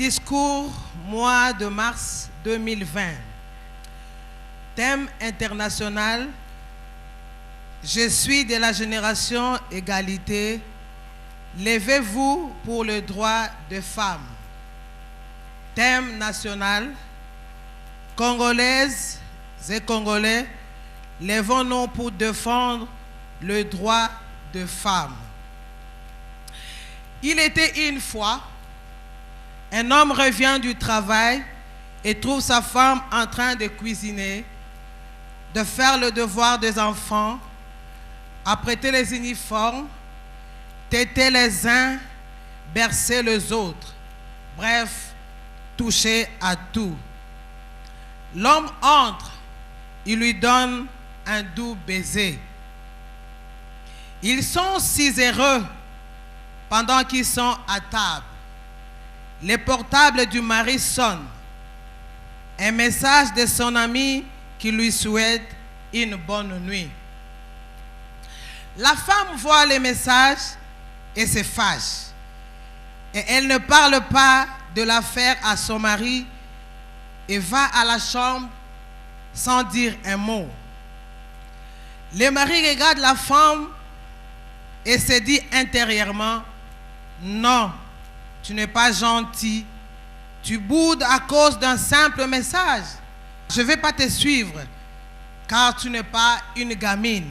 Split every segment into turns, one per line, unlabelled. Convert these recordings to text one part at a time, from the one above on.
Discours, mois de mars 2020. Thème international, je suis de la génération égalité, levez-vous pour le droit des femmes. Thème national, Congolaises et Congolais, levons-nous pour défendre le droit des femmes. Il était une fois, un homme revient du travail et trouve sa femme en train de cuisiner, de faire le devoir des enfants, apprêter les uniformes, téter les uns, bercer les autres, bref, toucher à tout. L'homme entre, il lui donne un doux baiser. Ils sont si heureux pendant qu'ils sont à table. Le portable du mari sonne. Un message de son ami qui lui souhaite une bonne nuit. La femme voit le message et se fâche. Et elle ne parle pas de l'affaire à son mari et va à la chambre sans dire un mot. Le mari regarde la femme et se dit intérieurement, non, tu n'es pas gentil, tu boudes à cause d'un simple message. Je ne vais pas te suivre, car tu n'es pas une gamine.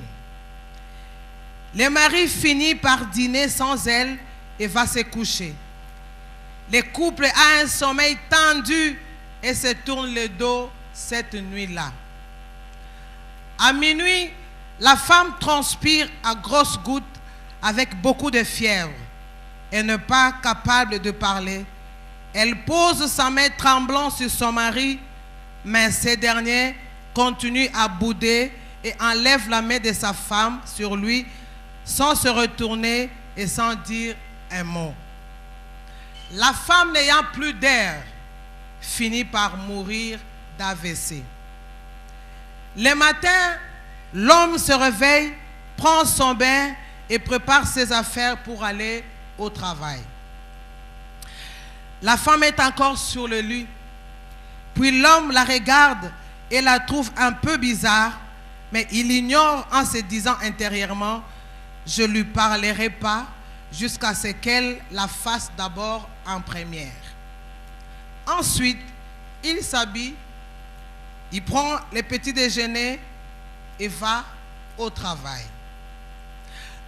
Le mari finit par dîner sans elle et va se coucher. Le couple a un sommeil tendu et se tourne le dos cette nuit-là. À minuit, la femme transpire à grosses gouttes avec beaucoup de fièvre et n'est pas capable de parler. Elle pose sa main tremblante sur son mari, mais ce dernier continue à bouder et enlève la main de sa femme sur lui sans se retourner et sans dire un mot. La femme, n'ayant plus d'air, finit par mourir d'AVC. Le matin, l'homme se réveille, prend son bain et prépare ses affaires pour aller au travail. La femme est encore sur le lit. Puis l'homme la regarde et la trouve un peu bizarre, mais il ignore en se disant intérieurement, je ne lui parlerai pas jusqu'à ce qu'elle la fasse d'abord en première. Ensuite, il s'habille, il prend le petit déjeuner et va au travail.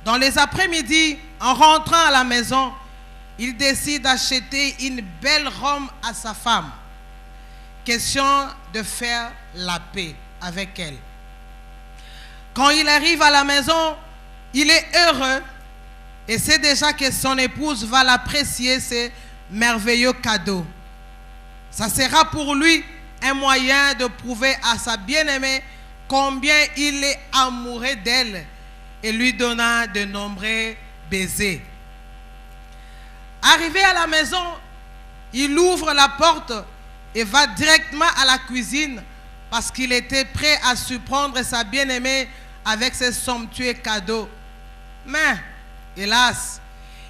Dans les après-midi, en rentrant à la maison, il décide d'acheter une belle robe à sa femme. Question de faire la paix avec elle. Quand il arrive à la maison, il est heureux et sait déjà que son épouse va l'apprécier ces merveilleux cadeaux. Ça sera pour lui un moyen de prouver à sa bien-aimée combien il est amoureux d'elle et lui donnant de nombreux baisers. Arrivé à la maison, il ouvre la porte et va directement à la cuisine parce qu'il était prêt à surprendre sa bien-aimée avec ses somptueux cadeaux. Mais, hélas,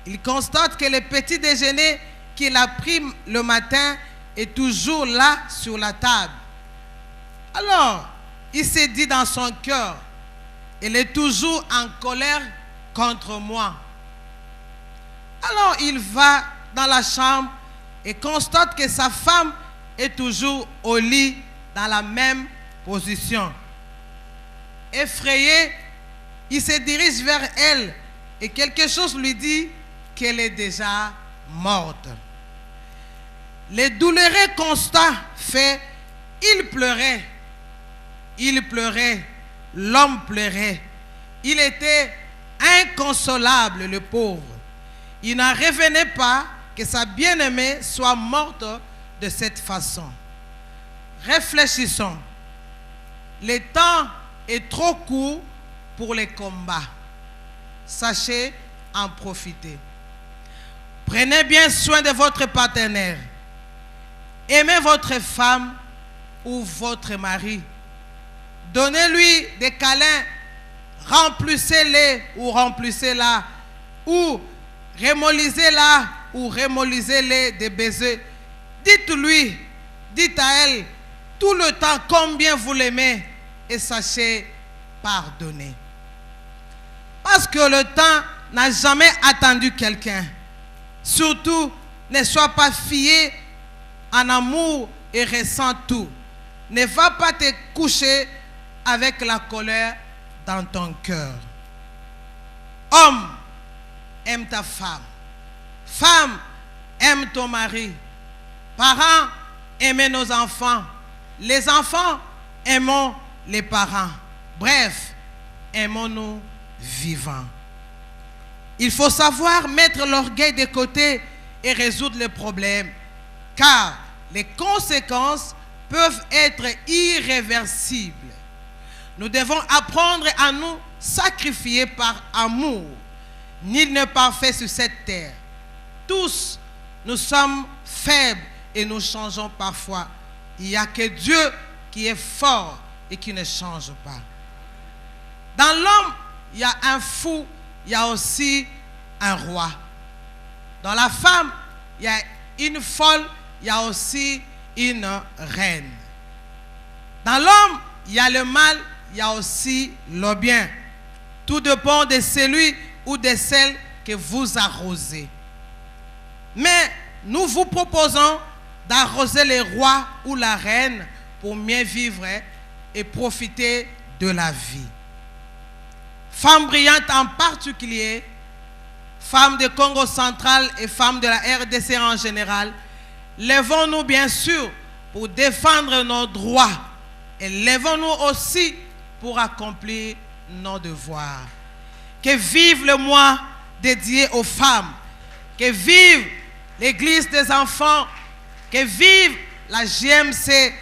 il constate que le petit déjeuner qu'il a pris le matin est toujours là sur la table. Alors, il s'est dit dans son cœur, elle est toujours en colère contre moi. Alors il va dans la chambre et constate que sa femme est toujours au lit dans la même position. Effrayé, il se dirige vers elle et quelque chose lui dit qu'elle est déjà morte. Le douloureux constat fait, il pleurait, l'homme pleurait. Il était inconsolable, le pauvre. Il n'en revenait pas que sa bien-aimée soit morte de cette façon. Réfléchissons. Le temps est trop court pour les combats. Sachez en profiter. Prenez bien soin de votre partenaire. Aimez votre femme ou votre mari. Donnez-lui des câlins. Remplissez-les ou remplissez-la. Ou remolisez-la ou remolisez-les des baisers. Dites-lui, dites à elle tout le temps combien vous l'aimez et sachez pardonner. Parce que le temps n'a jamais attendu quelqu'un. Surtout, ne sois pas fié en amour et ressens tout. Ne va pas te coucher avec la colère dans ton cœur. Homme, aime ta femme. Femme, aime ton mari. Parents, aimez nos enfants. Les enfants, aimons les parents. Bref, aimons-nous vivants. Il faut savoir mettre l'orgueil de côté et résoudre les problèmes, car les conséquences peuvent être irréversibles. Nous devons apprendre à nous sacrifier par amour. Nul n'est parfait sur cette terre. Tous, nous sommes faibles et nous changeons parfois. Il n'y a que Dieu qui est fort et qui ne change pas. Dans l'homme, il y a un fou, il y a aussi un roi. Dans la femme, il y a une folle, il y a aussi une reine. Dans l'homme, il y a le mal, il y a aussi le bien. Tout dépend de celui ou de celle que vous arrosez. Mais nous vous proposons d'arroser le roi ou la reine pour mieux vivre et profiter de la vie. Femmes brillantes en particulier, femmes de Congo central et femmes de la RDC en général, levons-nous bien sûr pour défendre nos droits et levons-nous aussi pour accomplir nos devoirs. Que vive le mois dédié aux femmes, que vive l'église des enfants, que vive la GMC,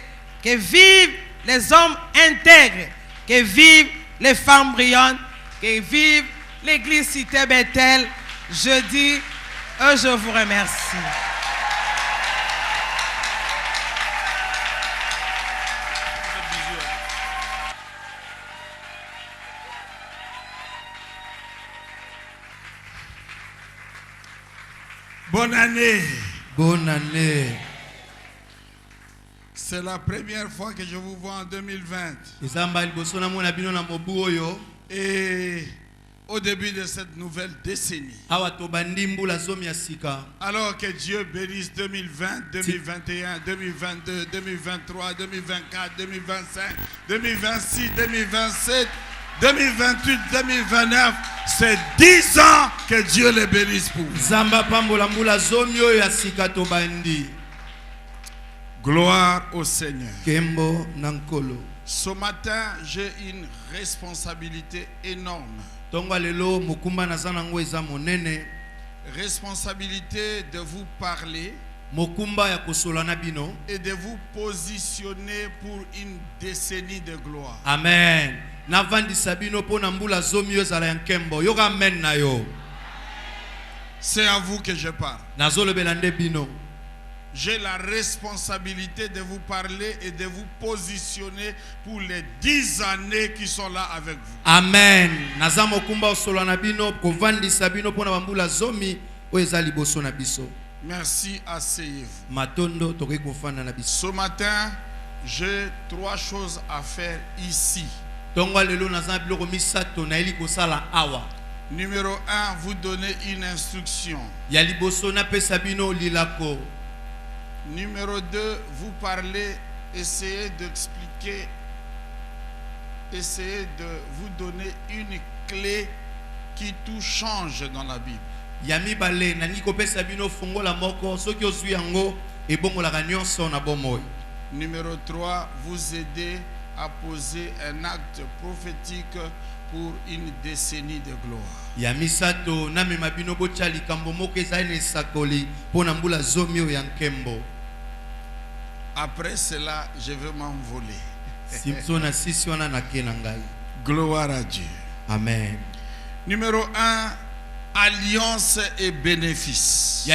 que vivent les hommes intègres, que vivent les femmes brillantes, que vive l'église Cité Bethel. Je dis, je vous remercie.
Bonne année.
Bonne année.
C'est la première fois que je vous vois en 2020. Et au début de cette nouvelle décennie. Alors que Dieu bénisse 2020, 2021, 2022, 2023, 2024, 2025, 2026, 2027, 2028, 2029. C'est 10 ans que Dieu les bénisse pour vous. Gloire au Seigneur. Ce matin, j'ai une responsabilité énorme. Responsabilité de vous parler et de vous positionner pour une décennie de gloire.
Amen.
C'est à vous que je parle. J'ai la responsabilité de vous parler et de vous positionner pour les 10 années qui sont là avec vous.
Amen.
Merci, asseyez-vous. Ce matin, j'ai 3 choses à faire ici. Numéro 1, vous donner une instruction. Numéro 2, vous parler, essayez d'expliquer, essayez de vous donner une clé qui tout change dans la Bible. Numéro 3, vous aider à poser un acte prophétique pour une décennie de gloire. Après cela, je vais m'envoler. Gloire à Dieu.
Amen.
Numéro 1, alliance et bénéfice.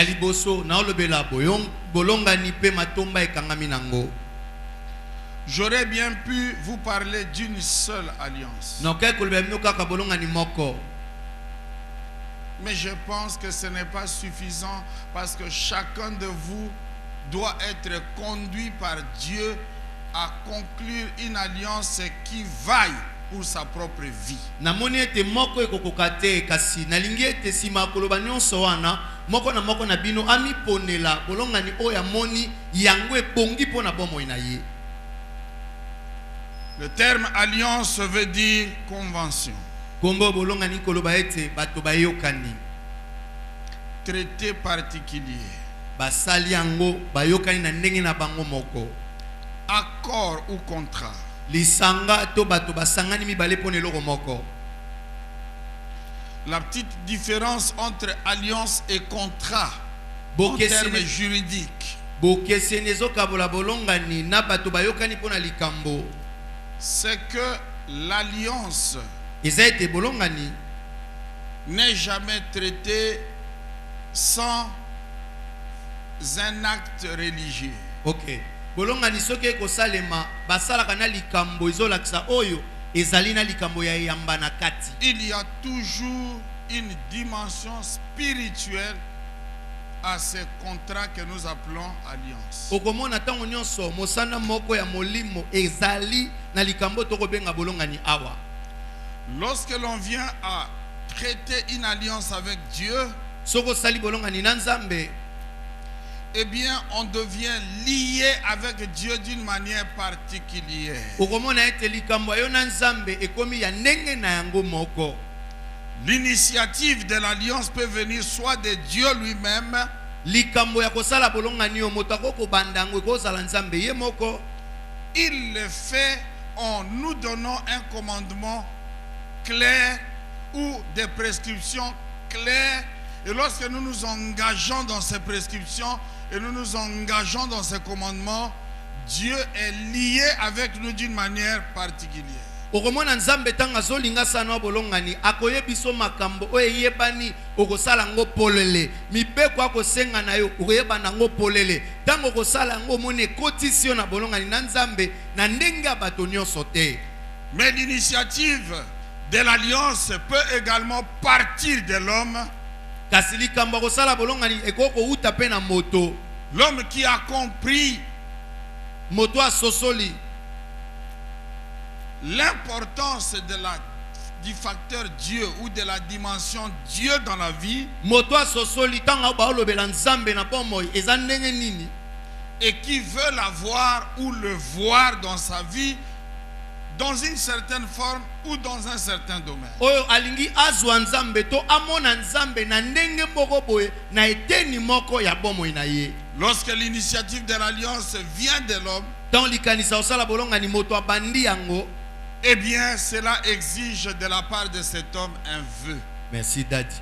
J'aurais bien pu vous parler d'une seule alliance. Mais je pense que ce n'est pas suffisant parce que chacun de vous doit être conduit par Dieu à conclure une alliance qui vaille pour sa propre vie.
Namoni ete moko ekokoka te kasi nalingi ete sima koloba nyonso wana moko na bino ami ponela bolongani oyo amoni yango ebongi pona bomoi na ye.
Le terme alliance veut dire convention.
Kombo bolongani koloba ete bato bayokani.
Traité particulier.
Basali yango bayokani na ndenge na bango moko.
Accord ou contrat.
Lisanga to bato basangani mibale pona eloko moko.
La petite différence entre alliance et contrat en termes juridiques, c'est que l'alliance n'est jamais traitée sans un acte religieux.
Ok. Bolongani soki ekosalema basalaka na likambo ezolakisa oyo ezali na likambo ya yamba na kati.
Il y a toujours une dimension spirituelle à ces contrats que nous appelons alliance.
Okomona tango nyonso mosana moko ya molimo ezali na likambo tokobenga bolongani awa.
Lorsque l'on vient à traiter une alliance avec Dieu,
soko sali bolongani na Nzambe,
eh bien, on devient lié avec Dieu d'une manière particulière. L'initiative de l'alliance peut venir soit de Dieu lui-même, il le fait en nous donnant un commandement clair ou des prescriptions claires. Et lorsque nous nous engageons dans ces prescriptions et nous nous engageons dans ces commandements, Dieu est lié avec nous d'une manière particulière.
Okomona Nzambe tanga zolinga sana bolongani akoyebiso makambo oyebani okosala ngo polele mipeko akosenga na yo oyebana ngo polele tango okosala ngo mone kotisio na bolongani na Nzambe na ndenge bato nyonso te.
Mais l'initiative de l'alliance peut également partir de l'homme. L'homme qui a compris l'importance du facteur Dieu ou de la dimension Dieu dans la vie et qui veut l'avoir ou le voir dans sa vie dans une certaine forme ou dans un certain domaine. Lorsque l'initiative de l'alliance vient de l'homme, eh bien cela exige de la part de cet homme un vœu.
Merci Daddy.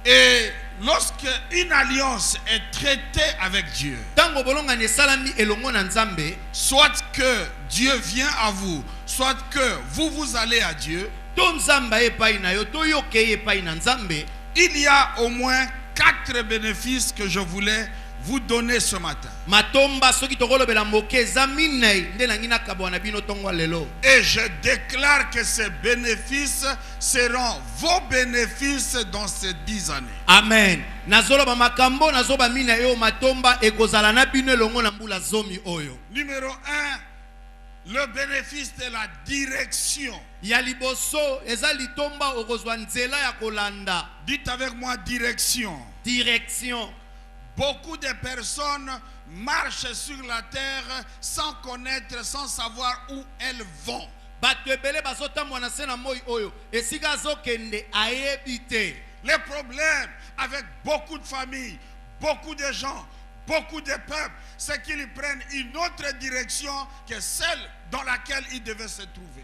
Et lorsque une alliance est traitée avec Dieu, soit que Dieu vient à vous, soit que vous allez à Dieu, il y a au moins 4 bénéfices que je voulais vous donner ce matin. Et je déclare que ces bénéfices seront vos bénéfices dans ces 10 années.
Amen. Numéro 1,
le bénéfice de la direction. Dites avec moi direction.
Direction.
Beaucoup de personnes marchent sur la terre sans connaître, sans savoir où elles vont. Les problèmes avec beaucoup de familles, beaucoup de gens, beaucoup de peuples, c'est qu'ils prennent une autre direction que celle dans laquelle ils devaient se trouver.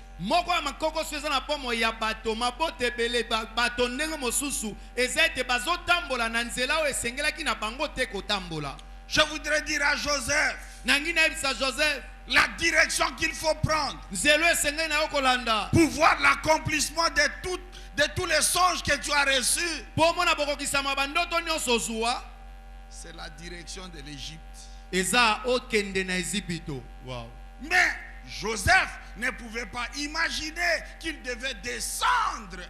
Je voudrais dire à Joseph la direction qu'il faut prendre pour voir l'accomplissement de tous les songes que tu as reçus. C'est la direction de l'Égypte.
Wow.
Mais Joseph ne pouvait pas imaginer qu'il devait descendre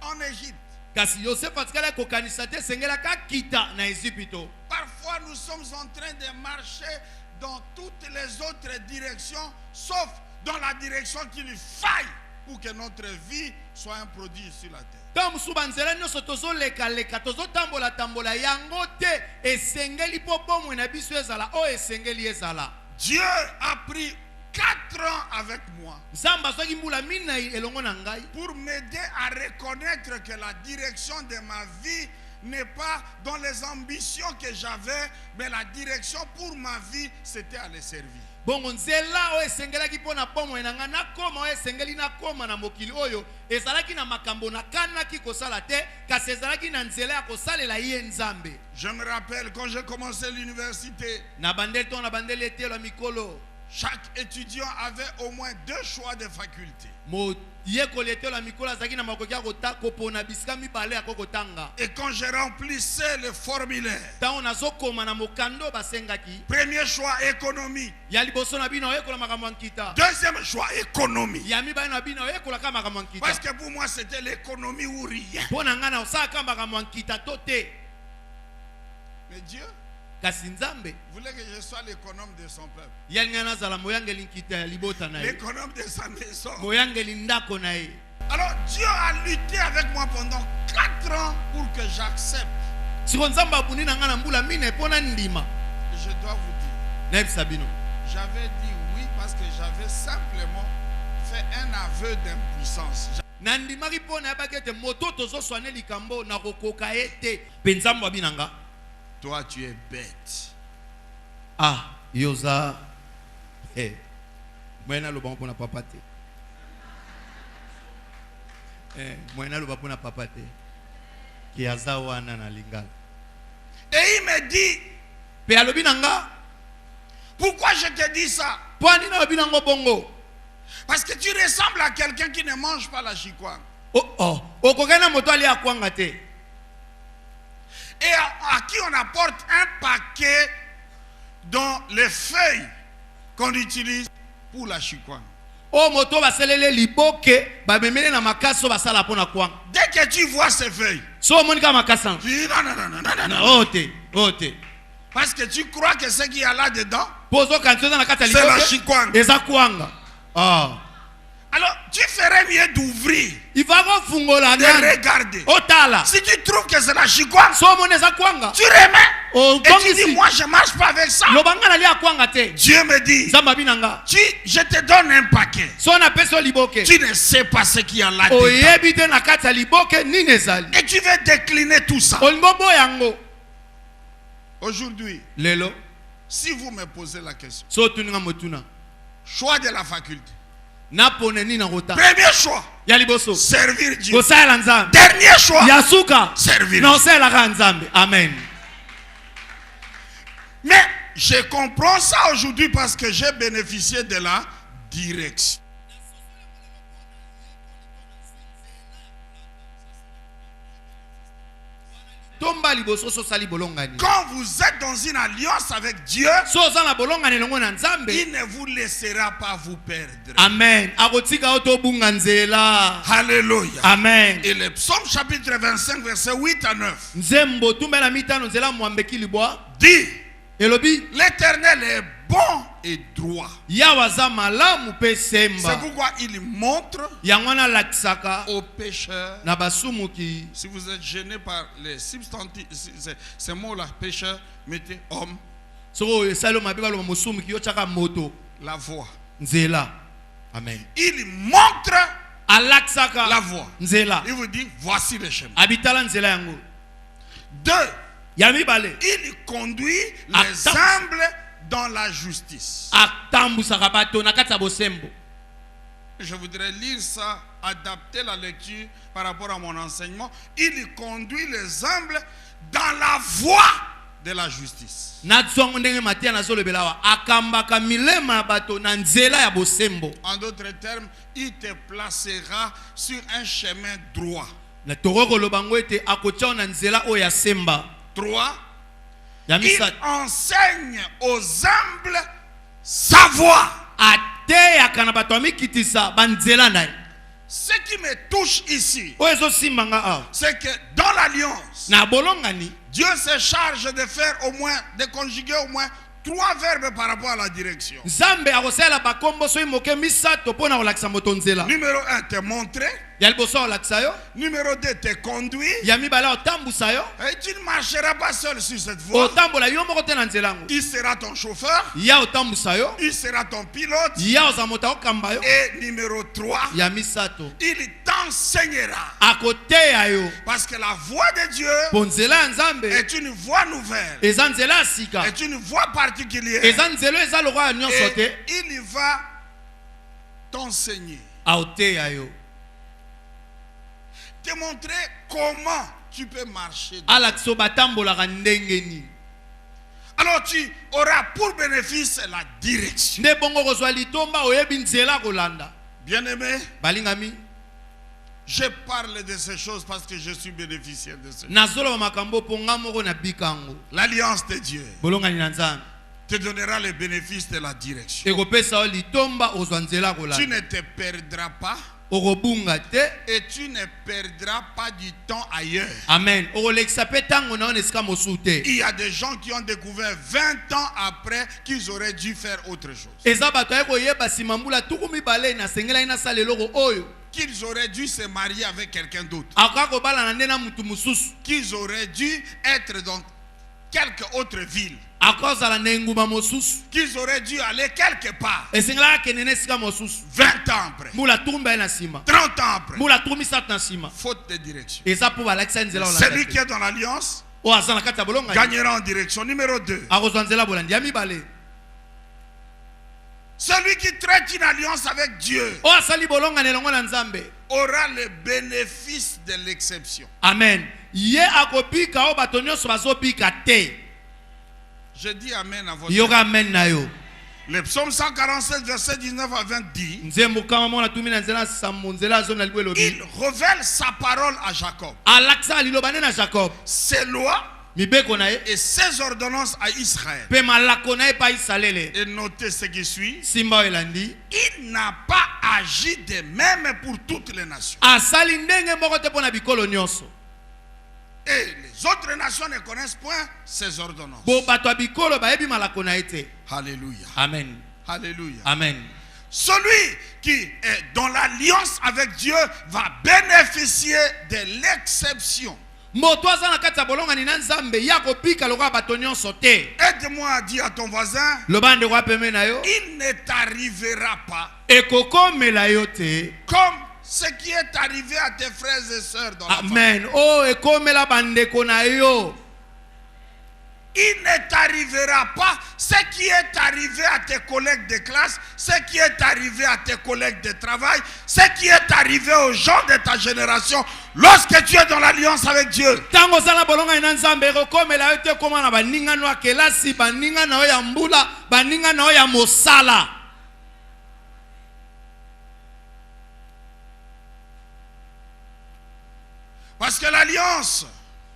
en Égypte.
kasi Joseph atikala kokanisa te sengela ka kita na Égypte.
Parfois nous sommes en train de marcher dans toutes les autres directions sauf dans la direction qu'il faille pour que notre vie soit un produit sur la terre.
Tant musuba nzela nyonso tozoleka leka tozotambola tambola yango te esengeli po bomwe na biso ezala o esengeli ezala.
Dieu a pris 4 ans avec moi pour m'aider à reconnaître que la direction de ma vie n'est pas dans les ambitions que j'avais, mais la direction pour ma vie, c'était à les servir.
Bongo nzela o esengelaki pona pomo enanga nakoma o esengeli nakoma na mokili oyo ezalaki na makambo na kanaki kosala te kasi ezalaki na nzela ya kosalela ye nzambe.
Je me rappelle quand j'ai commencé l'université,
na bandeli to na bandeli etelo mikolo,
chaque étudiant avait au moins 2 choix de faculté.
Et
quand je remplissais le formulaire, premier choix économie, deuxième choix économie, parce que pour moi c'était l'économie ou rien. Mais Dieu voulait que je sois l'économe de son peuple, l'économe de sa maison. Alors Dieu a lutté avec moi pendant 4 ans pour que j'accepte. Je dois vous dire, j'avais dit oui parce que j'avais simplement fait un aveu d'impuissance. Toi, tu es bête.
Ah, Yosa. Eh. Moyena lo bon pona papate. Moyena lo pona papate. Ki azawa na lingala.
Et il me dit,
pe alobinanga,
pourquoi je te dis ça?
Poani na binango bongo.
Parce que tu ressembles à quelqu'un qui ne mange pas la chikwang.
Oh oh, okokena moto ali akwanga te.
Et à qui on apporte un paquet dans les feuilles qu'on utilise pour la chikwang.
Oh moto baselele liboke ba memele na makaso basala pona kwang.
Dès que tu vois ces feuilles,
so monika makasan.
Tu dis non.
Ote.
Parce que tu crois que ce qu'il y a là dedans,
c'est
la chikwang.
Eza kwanga. Ah.
Alors, tu ferais mieux d'ouvrir,
de
regarder. Si tu trouves que c'est la chikwang, tu remets. Et tu dis, moi je ne marche pas avec ça. Dieu me dit, je te donne un paquet. Tu ne sais pas ce qu'il y a là dedans. Et tu veux décliner tout ça. Aujourd'hui, si vous me posez la question, choix de la faculté. Premier choix, servir Dieu. Dernier choix, servir Dieu.
Amen.
Mais je comprends ça aujourd'hui parce que j'ai bénéficié de la direction. Quand vous êtes dans une alliance avec Dieu, il ne vous laissera pas vous perdre.
Amen.
Alléluia.
Amen.
Et le psaume chapitre 25 verset 8 à 9 dit, l'Éternel est bon et droit. C'est pourquoi il montre aux pécheurs. Si vous êtes gêné par les substantifs, ces mots-là, pécheur, mettez homme. La voie.
Amen.
Il montre la voie. Il vous dit, voici le chemin. 2. Il conduit les humbles dans la justice. Je voudrais lire ça, adapter la lecture par rapport à mon enseignement. Il conduit les humbles dans la voie de la justice. En d'autres termes, il te placera sur un chemin droit. 3. Il enseigne aux humbles sa voie. Ce qui me touche ici,
oyo ezosimba nga awa
c'est que dans l'alliance,
na bolongani
Dieu se charge de faire au moins, de conjuguer au moins 3 verbes par rapport à la direction.
nzambe akosalela bakombo soki moke misato mpo na kolakisa moto nzela.
Numéro 1, te montrer.
Ya liboso akolakisa yo,
Numéro 2, te conduire.
ya mibale akotambusa yo,
Et tu ne marcheras pas seul sur cette voie.
otambola yo moko te na nzela yango.
Il sera ton chauffeur.
Ya otambusa yo,
Il sera ton pilote.
ya oza moto akokamba yo,
Et numéro 3,
ya misato
il t'enseignera.
akoteya yo.
Parce que la voie de Dieu
Po nzela ya nzambe
est une voie nouvelle.
eza nzela ya sika,
Est une voie particulière.
eza nzela oyo eza lokwa ya nyonso te.
Et il va t'enseigner.
Aoteya yo,
Te montrer comment tu peux marcher.
alakisa yo batambolaka ndenge nini.
Alors tu auras pour bénéfice la direction.
Nde bongo kozwa litomba oyebi nzela kolanda.
Bien-aimé,
Balingami,
je parle de ces choses parce que je suis bénéficiaire de ces choses.
nazoloba makambo mpo nga moko na bikango.
L'alliance de Dieu
Bolongani na nzambe
te donnera les bénéfices de la direction.
ekopesa yo litomba ozwa nzela
Tu
kolanda.
ne te perdras pas
Okobunga te.
et tu ne perdras pas du temps ailleurs.
Amen. Okolekisa pe ntango na yo na esika mosusu te.
Il y a des gens qui ont découvert 20 ans après qu'ils auraient dû faire autre chose.
Eza bato aye koyeba nsima mbula tuku mibale nasengelaki nasala eloko oyo.
Qu'ils auraient dû se marier avec quelqu'un d'autre.
Akoka kobala na nde na mutu mosusu.
Qu'ils auraient dû être dans quelque autre ville.
Akozala na engumba mosusu.
Qu'ils auraient dû aller quelque part.
Esengelaka kende na esika mosusu.
20 ans après.
Mbula tuku mibale na nsima.
30 ans après.
Mbula tuku misato na nsima.
Faute de direction.
Eza mpo balakisa nzela kolanda
Celui
te.
qui est dans l'alliance
Oyo aza na kati ya bolonga
gagnera en direction. Numéro 2.
akozwa nzela bolandi ya mibale.
Celui qui traite une alliance avec Dieu
Oyo asali bolongani elongo na nzambe.
aura le bénéfice de l'exception.
Amen. Ye akobika oyo bato nyonso bazobika te.
Je dis amen à votre.
Yoka amen na yo.
Le psaume 147, verset 19 à 20 dit,
Nzembo kama mona tumi na nzela sambo nzela zo na libwe lobi.
il révèle sa parole à Jacob,
Alaksa lilobane na Jacob.
ses lois
Mibeko na ye.
et ses ordonnances à Israël.
Pe malako na ye pa Isalele.
Et notez ce qui suit.
Simba elandi.
Il n'a pas agi de même pour toutes les nations.
Asali ndenge moko te pona bikolo nyonso.
Et les autres nations ne connaissent point ses ordonnances.
Bo bato ya bikolo bayebi malako na ye te.
Alléluia.
Amen.
Alléluia.
Amen.
Celui qui est dans l'alliance avec Dieu va bénéficier de l'exception.
Moto aza na kati ya bolongani na nzambe ya kopika lokola bato nyonso te.
Aide-moi à dire à ton voisin,
Loba ndeko apeme na yo.
il ne t'arrivera pas
Ekokomela yo te.
comme ce qui est arrivé à tes frères et sœurs dans la famille.
Amen. Oh, ekomela bandeko na yo.
Il ne t'arrivera pas ce qui est arrivé à tes collègues de classe, ce qui est arrivé à tes collègues de travail, ce qui est arrivé aux gens de ta génération lorsque tu es dans l'alliance avec Dieu.
Tango zala bolonga ina nzambe ekokomela yo te koma na baninga no akelasi baninga na yo ya mbula baninga na yo ya mosala.
Parce que l'alliance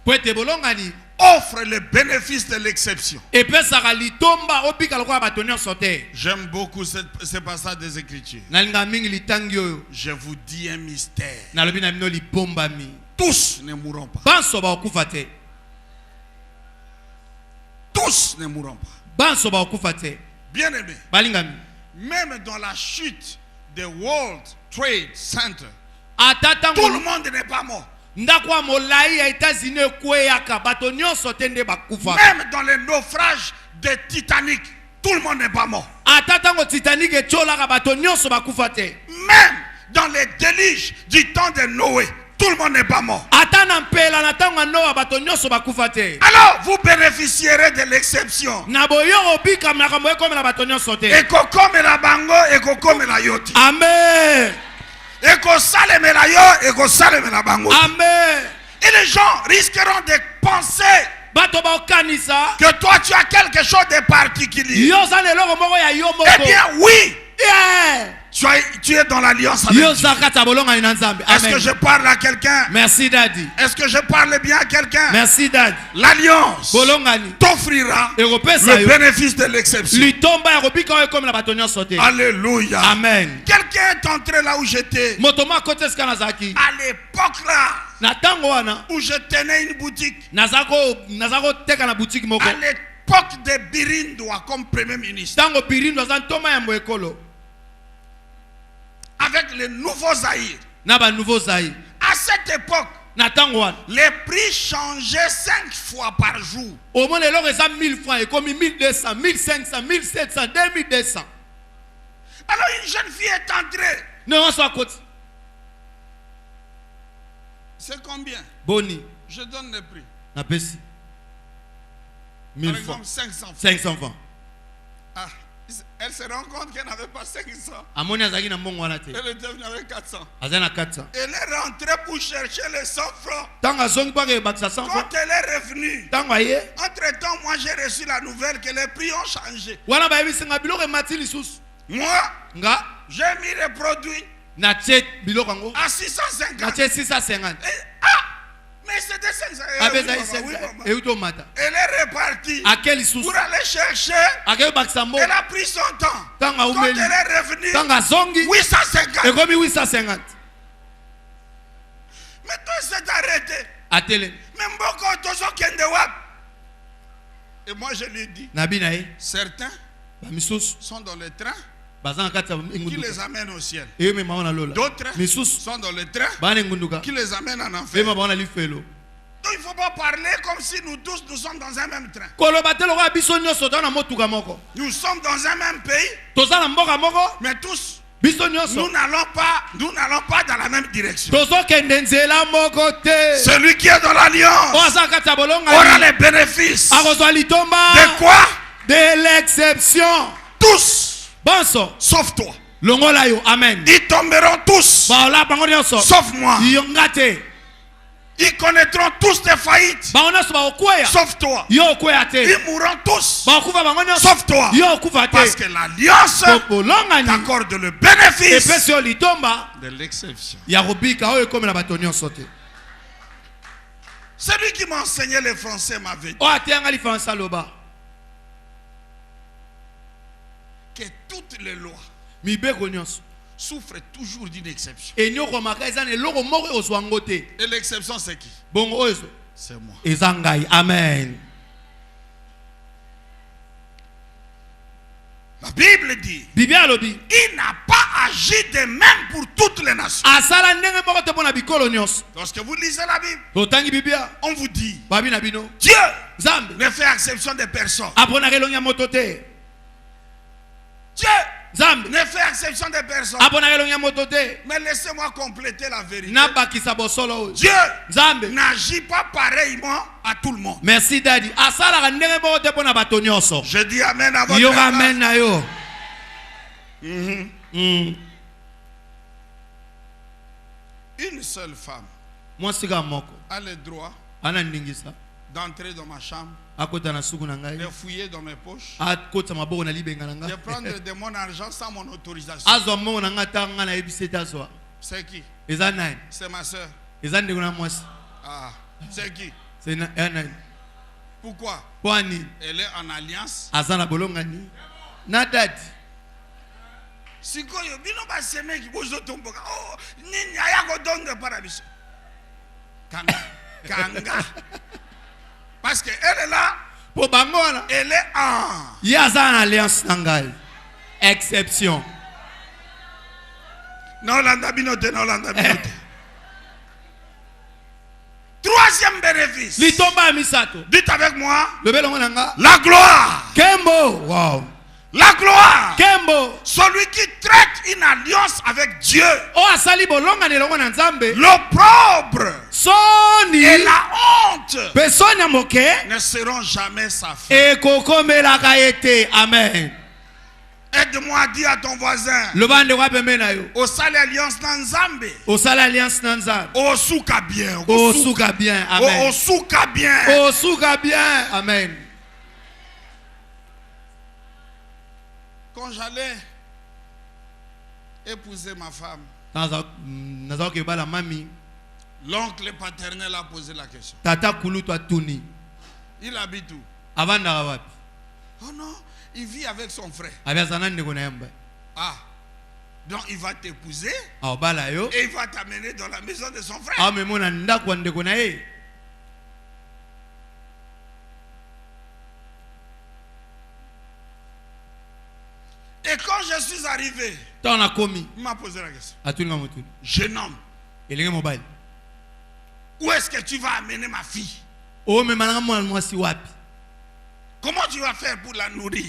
Pwete bolongani
offre le bénéfice de l'exception.
epesaka litomba obika lokola bato nyonso te.
J'aime beaucoup ce passage des Écritures.
Nalinga mingi litangi oyo.
Je vous dis un mystère.
Nalobi na bino libombami.
Tous ne mourront pas.
Banso bakokufa te.
Tous ne mourront pas.
Banso bakokufa te.
Bien-aimés,
Balingami.
même dans la chute des World Trade Center,
Ata
tout le
tango
monde n'est pas mort.
ndako ya molai ya États-Unis ekweyaka bato nyonso te nde bakufa.
Même dans les naufrages de Titanic, tout le monde n'est pas mort.
Ata tango Titanic etiolaka bato nyonso bakufa te.
Même dans les déluges du temps de Noé, tout le monde n'est pas mort.
Ata na mpela na tango ya Noa bato nyonso bakufa te.
Alors, vous bénéficierez de l'exception.
Na boyoko obika makambo ekomela bato nyonso te.
Ekokomela bango, ekokomela yoti.
Amen.
Ekosalemela yo, ekosalemela bango.
Amen.
Et les gens risqueront de penser
Bato baokanisa
que toi tu as quelque chose de particulier.
yo za na eloko moko ya yo
Eh
moko.
bien, oui,
Yeah.
Tu es dans l'alliance avec
Yo
Dieu.
zakata bolonga ina nzambe.
Est-ce que
Amen.
je parle à quelqu'un?
Merci daddy.
Est-ce que je parle bien à quelqu'un?
Merci daddy.
L'alliance
Bolongani.
t'offrira
Europésa
le
yo.
bénéfice de l'exception.
Litomba ya robika oyo comme la batonyo sauté.
Alléluia.
Amen.
Quelqu'un est entré là où j'étais.
Motoma kote skana zaki.
À l'époque là
Na tango wana
où je tenais une boutique.
nazako teka na boutique moko.
À l'époque de Birindoa comme premier ministre.
Tango birindo azantoma ya mwekolo.
Avec les nouveaux Zaïre.
Na ba nouveau zaï.
À cette époque,
Na tango wana.
les prix changeaient 5 fois par jour.
Au moins les logs eza 1000 francs et comme 1200, 1500, 1700, 2200.
Alors une jeune fille est entrée.
Non, on soit côté.
C'est combien?
Boni.
Je donne le prix.
Na pesi.
Par
1000 francs.
exemple, 500 francs.
500 francs.
Ah, elle se rend compte qu'elle n'avait pas 500.
Amoni azaki na mbongo wana te.
Elle est devenue avec 400.
Azana 400.
Elle est rentrée pour chercher les 100 francs.
Tango azongi kwa ke bakisa 100 francs.
Quand elle est revenue,
Tango aye.
entre-temps, moi j'ai reçu la nouvelle que les prix ont changé.
Wana ba yebisinga biloko emati lisusu.
Moi,
Nga
j'ai mis les produits
na tie biloko yango.
à
Na
650.
tie 650.
Mais c'était 500.
Abeza
Oui,
ise.
maman.
Euto mata.
Elle est repartie
Akeli lisusu.
pour aller chercher.
Akeli bakisa mbo.
Elle a pris son temps.
Tango
Quand
aumeli.
elle est revenue,
Tango azongi.
850.
Ekomi 850.
Mais toi, c'est arrêté.
Atele.
Même beaucoup de kende wap. Et moi, je lui ai dit,
Nabi na ye.
certains
Ba misusu.
sont dans le train
Bazanga kati ya
qui
ngunduka.
les amènent au ciel.
Eyo me maona lola.
D'autres
Misusu.
sont dans le train
Bana ngunduka.
qui les amènent en enfer.
Bema baona lifelo.
Donc il ne faut pas parler comme si nous tous nous sommes dans un même train.
Koloba te lokola biso nyonso toza na motuka moko.
Nous sommes dans un même pays,
Toza na mboka moko.
mais tous,
Biso
nous
nyonso.
n'allons pas dans la même direction.
Tozokende nzela moko te.
Celui qui est dans l'alliance
Oyo aza kati ya bolonga
aura les bénéfices.
akozwa litomba
De quoi?
de l'exception.
Tous,
Bonso.
sauf toi.
Longola yo. Amen.
Ils tomberont tous,
Baola bango nyonso.
sauf moi.
Yonga te.
Ils connaîtront tous tes faillites,
Bango nyonso baokweya.
sauf toi.
Yo okweya te.
Ils mourront tous,
Baokufa bango nyonso.
sauf toi.
Yo okufa
Parce
te.
que l'alliance
Bolonga ni.
t'accorde le bénéfice
Epesi yo litomba
de l'exception.
ya kobika oyo ekomela bato nyonso te.
Celui qui m'a enseigné le français m'avait dit
Oyo ateyanga lifaransa loba.
que toutes les lois
Mibeko nyonso.
souffrent toujours d'une exception.
Enyokomaka eza na eloko moko ozwa yango te.
Et l'exception, c'est qui?
Bongo oyo ezo.
C'est moi.
Eza ngai. Amen.
La Bible dit,
Biblia alobi.
il n'a pas agi de même pour toutes les nations.
Asala ndenge moko te mpona bikolo nyonso.
Lorsque vous lisez la Bible,
Totangi Biblia.
on vous dit,
Babi na bino.
Dieu
Nzambe.
ne fait exception de personne.
Aponaka elongi ya moto te.
Dieu
Nzambe.
ne fait exception de personne.
Aponaka elongi ya moto te.
Mais laissez-moi compléter la vérité.
Nabakisa bosolo oyo.
Dieu
Nzambe.
n'agit pas pareillement à tout le monde.
Merci daddy. Asalaka ndenge moko te mpona bato nyonso.
Je dis amen à votre
Yo
égard.
amen na yo.
Une seule femme
Mwasika moko.
a le droit
Ana ndingisa.
d'entrer dans ma chambre,
Akota na suku na ngai.
de fouiller dans mes poches,
Akota maboko na libenga na
de
ngai.
prendre de mon argent sans mon autorisation.
Azwa mbongo na ngai ta ngai na yebisi te azwa.
C'est qui?
Eza nani?
C'est ma soeur.
Eza ndeko na mwasi.
Ah, c'est qui?
C'est nani?
Pourquoi?
Kwani
Elle est en alliance.
aza na bolonga ni? Na dadi.
Sikoyo bino basemeki bozotomboka. Oh, nini aya kodonga para biso. Kanga. Parce que elle est là,
Po bango wana.
elle est en.
Ye aza na alliance na ngai. Exception.
Non, landa binote, non, landa binote. Troisième bénéfice.
Litomba ya misato.
Dites avec moi,
Lobelongo na nga.
la gloire.
Kembo. Wow.
La gloire.
Kembo.
Celui qui traite une alliance avec Dieu.
O asali bolonga nelongo na Nzambe.
L'opprobre
Soni.
et la honte
Pesoni ya moke.
ne seront jamais sa fin.
Ekokomelaka ye te. Amen.
Aide-moi à dire à ton voisin.
Lobande wa pembe na yo.
Osali alliance na Nzambe.
Osala alliance na Nzambe.
Osuka bien.
Osuka bien. Amen.
Osuka bien.
Osuka bien. Amen.
Quand j'allais épouser ma femme. L'oncle paternel a posé la question. Il habite où? Oh non, il vit avec son frère. Ah, donc il va t'épouser et il va t'amener dans la maison de son frère. Et quand je suis arrivé, il m'a posé la question. Jeune homme, où est-ce que tu vas amener ma fille? Comment tu vas faire pour la nourrir?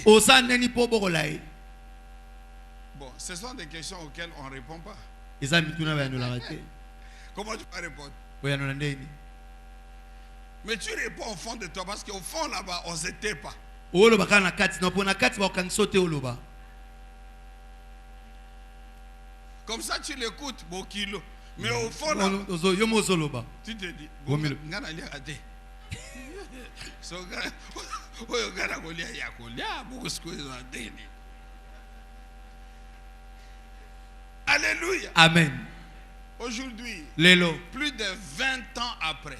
Bon, ce sont des questions auxquelles on ne répond pas. Comment tu vas répondre? Mais tu réponds au fond de toi parce qu'au fond là-bas, on ne s'était pas. Comme ça, tu l'écoutes, bon kilo. Mais au fond là-bas, tu te dis, alléluia.
Amen.
Aujourd'hui, plus de 20 ans après,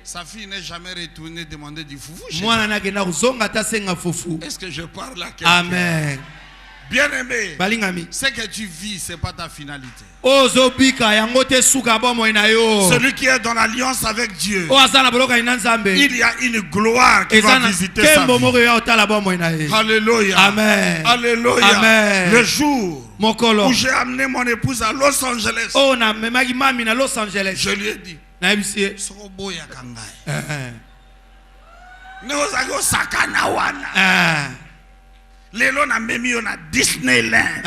sa fille n'est jamais retournée demander du foufou. Est-ce que je parle à quelqu'un?
Amen.
Bien-aimé, ce que tu vis, ce n'est pas ta finalité. Celui qui est dans l'alliance avec Dieu, il y a une gloire qui va visiter sa vie. Alléluia.
Amen.
Alléluia.
Amen.
Le jour où j'ai amené mon épouse à Los Angeles, je lui ai dit, Lelo na memi on a Disneyland.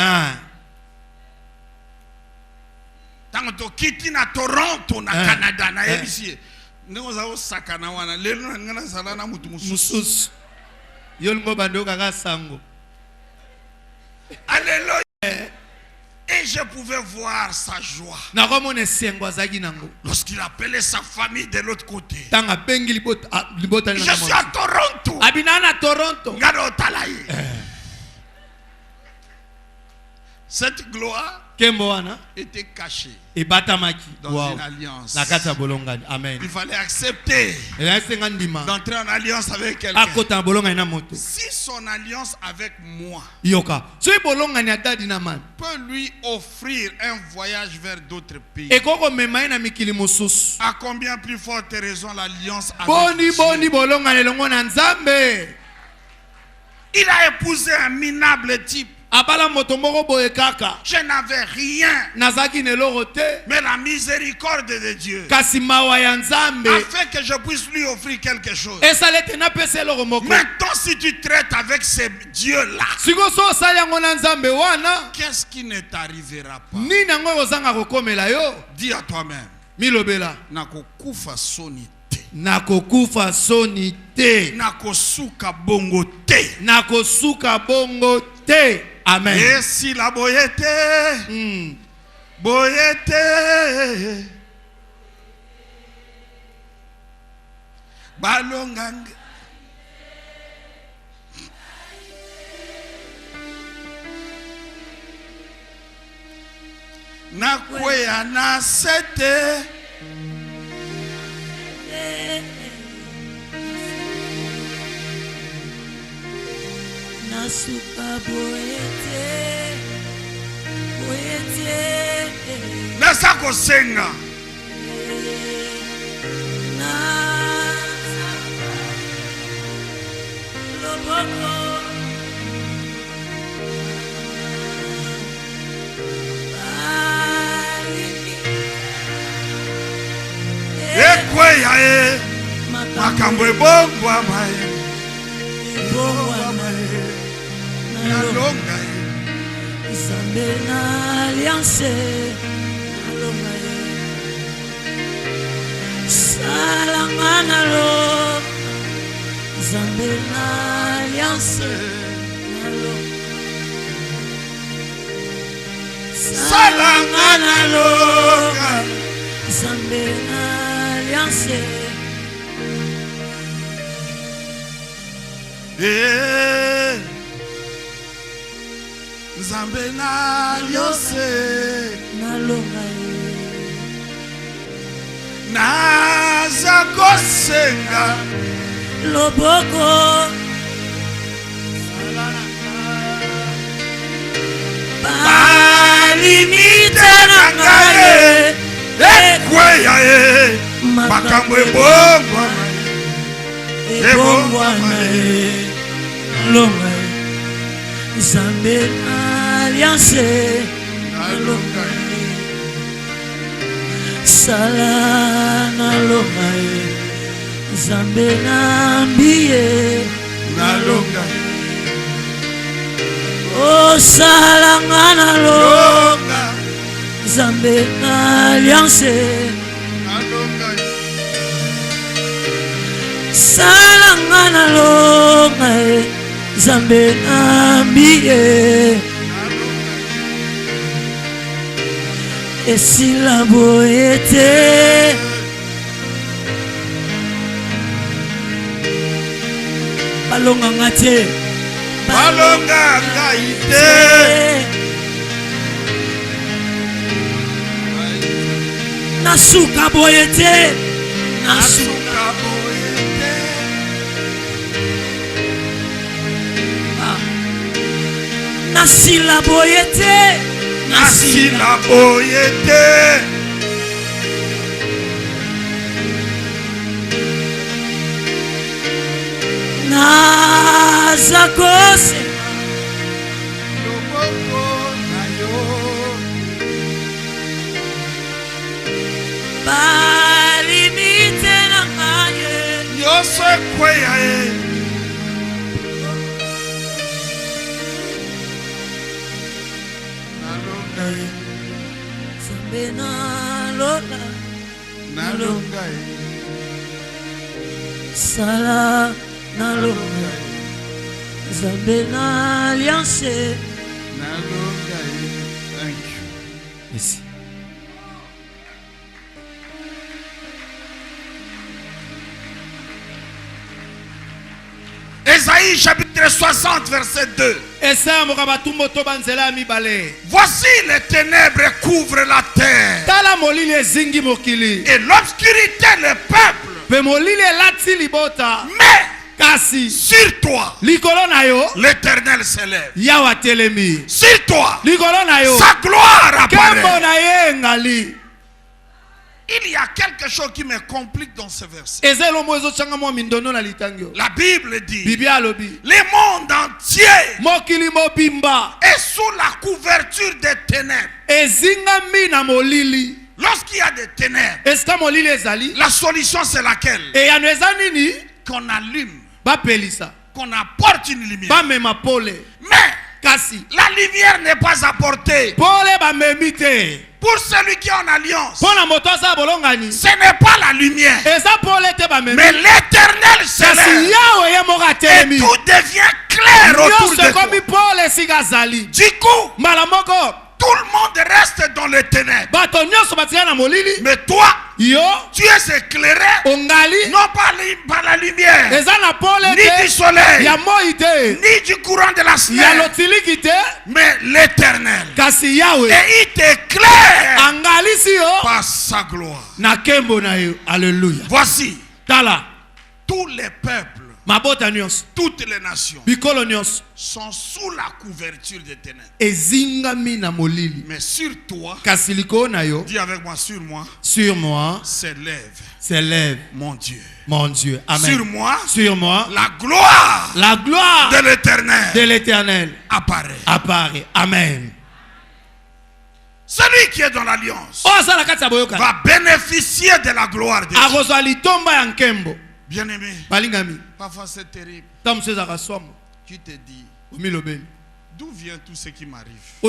Tango to kiti na Toronto na Canada na ebisi. Ngo za osakana wana lelo ngana sala na mutu mususu.
Yolngo bando kaka sango.
Alléluia. Et je pouvais voir sa joie lorsqu'il appelait sa famille de l'autre côté. Je suis à Toronto. Cette gloire était cachée dans une alliance. Il fallait accepter d'entrer en alliance avec quelqu'un. Si son alliance avec moi peut lui offrir un voyage vers d'autres pays, à combien plus forte raison l'alliance avec Dieu? Il a épousé un minable type. Je n'avais rien, mais la miséricorde de Dieu a fait que je puisse lui offrir quelque chose. Maintenant, si tu traites avec ces dieux-là, qu'est-ce qui ne t'arrivera pas? Dis à toi-même, nakokufa soni te, nakosuka bongo te.
Amen.
Et si la boyete, balongang, na kwea na sete,
Nasuka boyete,
nasa kosenga,
loboko,
ekwea makambo ebongwa maye, nalonga
Zambe na alliance, nalonga salanga nalo, Zambe na alliance, nalonga
salanga nalonga,
Zambe na alliance.
Nzambe na liance
nalonga ye
naza kosenga
loboko
balimite na ngai ekweya ye makambo
ebongwana ye nalonga ye Nzambe alliance
nalonga ye
sala nalonga ye Nzambe nambiye
nalonga ye
o sala nga nalonga Nzambe alliance
nalonga ye
sala nga nalonga ye Nzambe nambiye esila boye te balonga nga te
balonga ngai te
nasuka boye te
nasuka boye te
nasila boye te
nasila boye te
naza kosenga
loboko na yo
balimite na ngai
nyonso ekweya ye nalonga ye
Nzambe nalonga
nalonga ye
sala nalonga Nzambe na alliance
nalonga ye. Thank you.
Merci.
Ésaïe chapitre 60 verset 2. Voici les ténèbres couvrent la terre et l'obscurité le peuple. Mais sur toi l'Éternel s'élève. Sur toi sa gloire apparaît. Il y a quelque chose qui me complique dans ce verset. La Bible dit le monde entier est sous la couverture des ténèbres. Lorsqu'il y a des ténèbres, la solution c'est laquelle? Qu'on allume, qu'on apporte une lumière. Mais la lumière n'est pas apportée. Pour celui qui est en alliance, ce n'est pas la lumière, mais l'Éternel s'élève et tout devient clair autour de toi. Du coup, tout le monde reste dans les ténèbres. Mais toi, tu es éclairé non par la lumière, ni du soleil, ni du courant de la semaine, mais l'Éternel. Et il t'éclaire par sa gloire.
Alléluia.
Voici tous les peuples, toutes les nations sont sous la couverture des ténèbres. Mais sur toi, dis avec moi, sur moi, s'élève mon Dieu.
Amen.
Sur moi, la gloire de l'Éternel apparaît.
Amen.
Celui qui est dans l'alliance va bénéficier de la gloire de Dieu. Bien-aimé, parfois c'est terrible. Tu te dis, d'où vient tout ce qui m'arrive?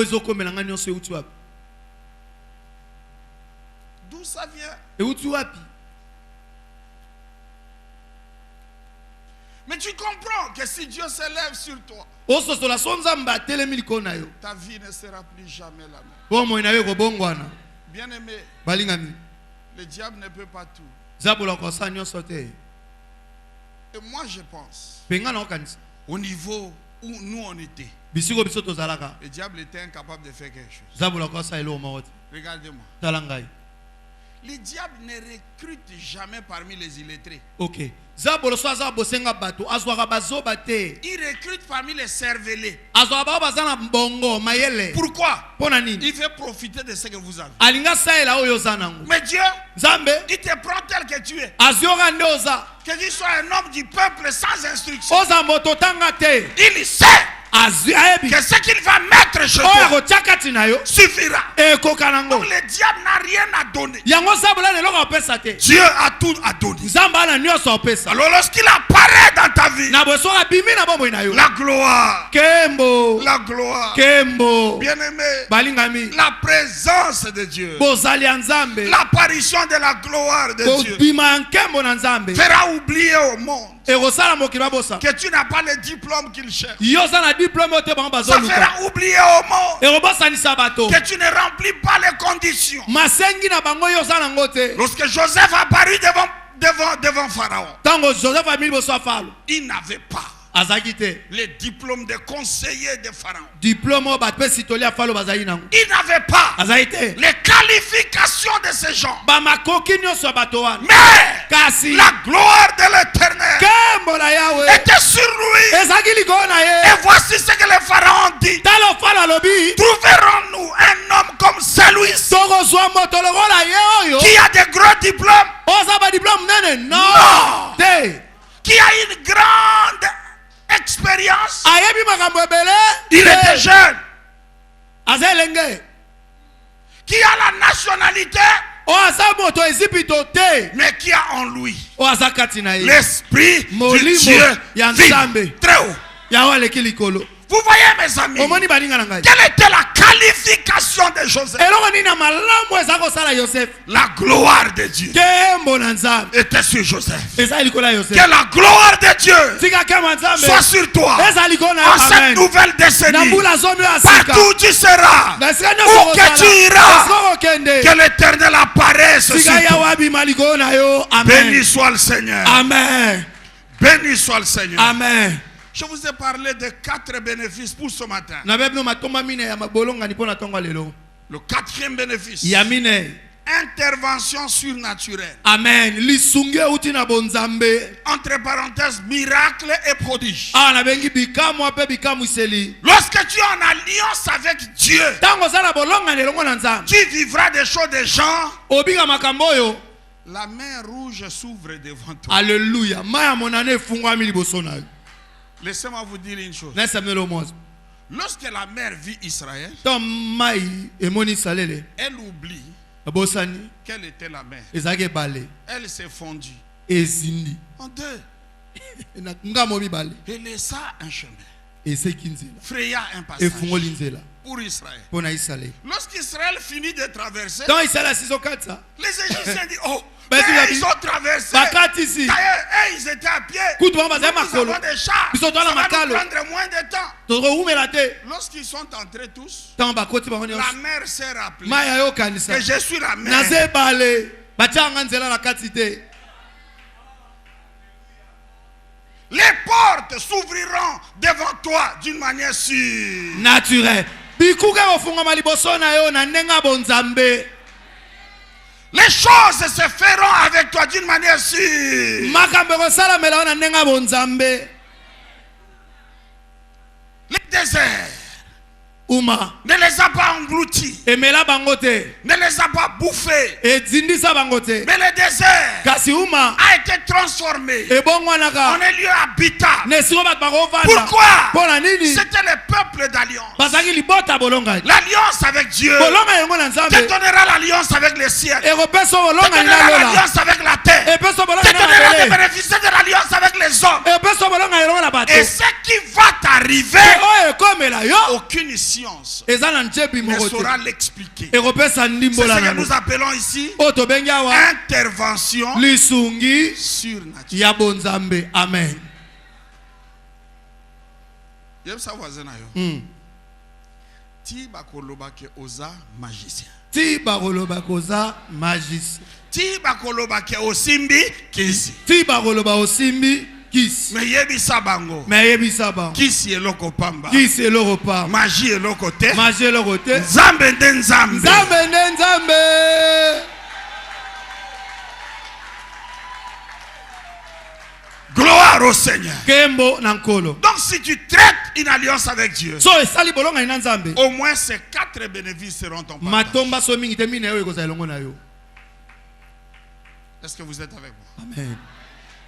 D'où ça vient? Mais tu comprends que si Dieu s'élève sur toi, ta vie ne sera plus jamais la même. Bien-aimé, le diable ne peut pas tout. Et moi je pense, au niveau où nous on était,
bisiko biso tozalaka
Le diable était incapable de faire quelque chose.
zabula kwa sa elo mawoti
Regardez-moi.
talangai.
Le diable ne recrute jamais parmi les illettrés.
OK, zabolo so aza bosenga bato azwaka bazoba te,
Il recrute parmi les cervelés.
azwaka bao baza na mbongo mayele.
Pourquoi?
Pona nini?
Il veut profiter de ce que vous avez.
Alinga saela oyo oza nango.
Mais Dieu,
Nzambe
il te prend tel que tu es.
azioka nde oza,
Que tu sois un homme du peuple sans instruction.
oza moto tanga te,
Il sait
ayebi
que ce qu'il va mettre chez
oyo
toi
akotia kati na yo
suffira.
ekoka nango.
Donc le diable n'a rien à donner.
Yango zabula eloko apesa te,
Dieu a tout à donner.
nzambe ana nyonso apesa.
Alors lorsqu'il apparaît dans ta vie,
Na boso abimi na bomoi na yo,
la gloire,
kembo
la gloire,
kembo
bien-aimé,
balingami,
la présence de Dieu,
bozali ya nzambe,
l'apparition de la gloire de Dieu
kobima ya nkembo na nzambe
fera oublier au monde
ekosala mokili babosa
que tu n'as pas le diplôme qu'il cherche.
yo oza na diplome oyo te bango
Ça
bazoluka,
fera oublier au monde
ekobosanisa bato
que tu ne remplis pas les conditions.
masengi na bango oyo oza nango te.
Lorsque Joseph apparut devant Pharaon,
Ntango Joseph ami liboso ya Faraon
il n'avait pas
azalaki te
le diplôme de conseiller de Pharaon.
diplome oyo bato mpe sitoli ya Faraon bazali nango,
Il n'avait pas
azali te
les qualifications de ces gens.
bamakoki nyonso ya bato wana,
Mais
kasi
la gloire de l'Éternel
nkembo na yawe
était sur lui.
ezalaki likolo na
Et
ye.
voici ce que le Pharaon dit.
Tala Faraon alobi
Trouverons-nous un homme comme celui-ci
tokozwa moto lokola ye oyo
qui a de gros diplômes,
oza badiplome nene
Non.
no te,
qui a une grande expérience?
ayebi makambo ebele,
Il était jeune.
aza elenge,
Qui a la nationalité,
oyo aza moto ezipito te,
mais qui a en lui
oyo aza kati na ye
l'esprit du
molimo
Dieu
ya
vivant,
nzambe
très haut.
yango aleki likolo.
Vous voyez, mes amis,
Omoni baninga na ngai,
quelle était la qualification de Joseph?
eloko nini na malamu eza kosala Yosef?
La gloire de Dieu
Nkembo na nzambe
était sur Joseph.
eza likolo ya Yosef.
Que la gloire de Dieu
Tika nkembo ya nzambe
soit sur toi
eza likolo na
en
yo.
cette
Amen.
nouvelle
Na
décennie.
mbula zomi ya sika
Partout où tu seras,
na esika
où
nyonso
que tu iras, que
okende,
l'Éternel apparaisse sur
tika
toi.
yawe abima likolo na yo.
Béni
Amen.
soit le Seigneur.
Amen.
Béni soit le Seigneur.
Amen.
Je vous ai parlé de 4 bénéfices pour ce matin.
Na bebno matomba mine ya mabolongani mpona ntongo ya lelo.
Le 4e bénéfice,
Ya mine.
intervention surnaturelle.
Amen. Lisungi euti na bonzambe.
Entre parenthèses, miracle et prodige.
Ah na bengi bikamu ape bikamu iseli.
Lorsque tu es en alliance avec Dieu,
Tango zala bolongani elongo na nzambe,
tu vivras des choses des gens.
obika makambo oyo.
La main rouge s'ouvre devant toi.
Alléluia. Maya monane efungwami liboso na yo.
Laissez-moi vous dire une chose.
Nesamelo mozo.
Lorsque la mère vit Israël,
Tant mai emoni salele.
elle oublie
Bosani
quelle était la mère.
ezake bale
Elle s'est fondue
ezindi.
en deux
Na ngamo mibale
et laissa un chemin.
eseki nzela.
Fraya un passage
Efungoli nzela
pour Israël.
pona Israël.
Lorsqu'Israël finit de traverser,
Tant Israël siso katsa.
les Égyptiens disent, oh,
Ben, tu
mais
l'as
ils
dit.
ont traversé.
Bakatisi.
D'ailleurs, ils étaient à pied.
Kutu bamba za
Nous
makolo.
avons des chars.
Biso
Ça
tola
va nous
makalo.
prendre moins de temps.
Toro umela te.
Lorsqu'ils sont entrés tous,
Tant bakoti bango
la
nyonso.
mère s'est rappelée
Maya yo kanisa.
que je suis la mère.
Naze bale. Batianga nzela na kati te.
Les portes s'ouvriront devant toi d'une manière sûre.
Naturel. Bikuka ofungama liboso na yo na ndenga bonzambe.
Les choses se feront avec toi d'une manière sûre.
Makambo kosala mela na ndenga bonzambe.
Le désert
Uma
ne les a pas engloutis,
emela bango te.
ne les a pas bouffés.
Ezindisa bango te.
Mais le désert
Kasi uma
a été transformé en
ebongwanaka
un lieu habitable.
na esiko bato bakovanda.
Pourquoi?
Mpona nini?
C'était le peuple d'alliance.
Bazalaki libota bolongani.
L'alliance avec Dieu
Bolonga yango na
te
nzambe
donnera l'alliance avec le ciel. Te
ekopesa bolongani na
donnera
lola.
l'alliance avec la terre.
Epesa
Te
bolongani na
donnera de
mabele.
bénéficier de l'alliance avec les hommes.
Epesa bolongani elongo na bato.
Et ce qui va t'arriver,
Oyo ekomela yo
aucune science
eza na njebi
ne
moko te.
saura l'expliquer.
Ekopesa
C'est
ndimbola
ce que
na
nous appelons ici
oyo tobengi awa
intervention
lisungi
surnaturelle.
ya bonzambe. Amen.
Yem sa voisin na yo. Ti bakoloba ke oza magicien.
Ti bakoloba koza magicien.
Ti bakoloba ke osimbi kisi.
Ti bakoloba osimbi Kiss.
Mais yebisa bango.
Mais yebisa bango.
Kiss eloko pamba.
Kiss eloko pamba.
Magie eloko te.
Magie eloko te.
Nzambe nde nzambe.
Nzambe nde nzambe.
Gloire au Seigneur.
Kembo nankolo.
Donc si tu traites une alliance avec Dieu,
So esali bolonga ina nzambe.
au moins ces 4 bénéfices seront ton partage.
Matomba so mingi te mine yo ekozala longo na yo.
Est-ce que vous êtes avec moi?
Amen.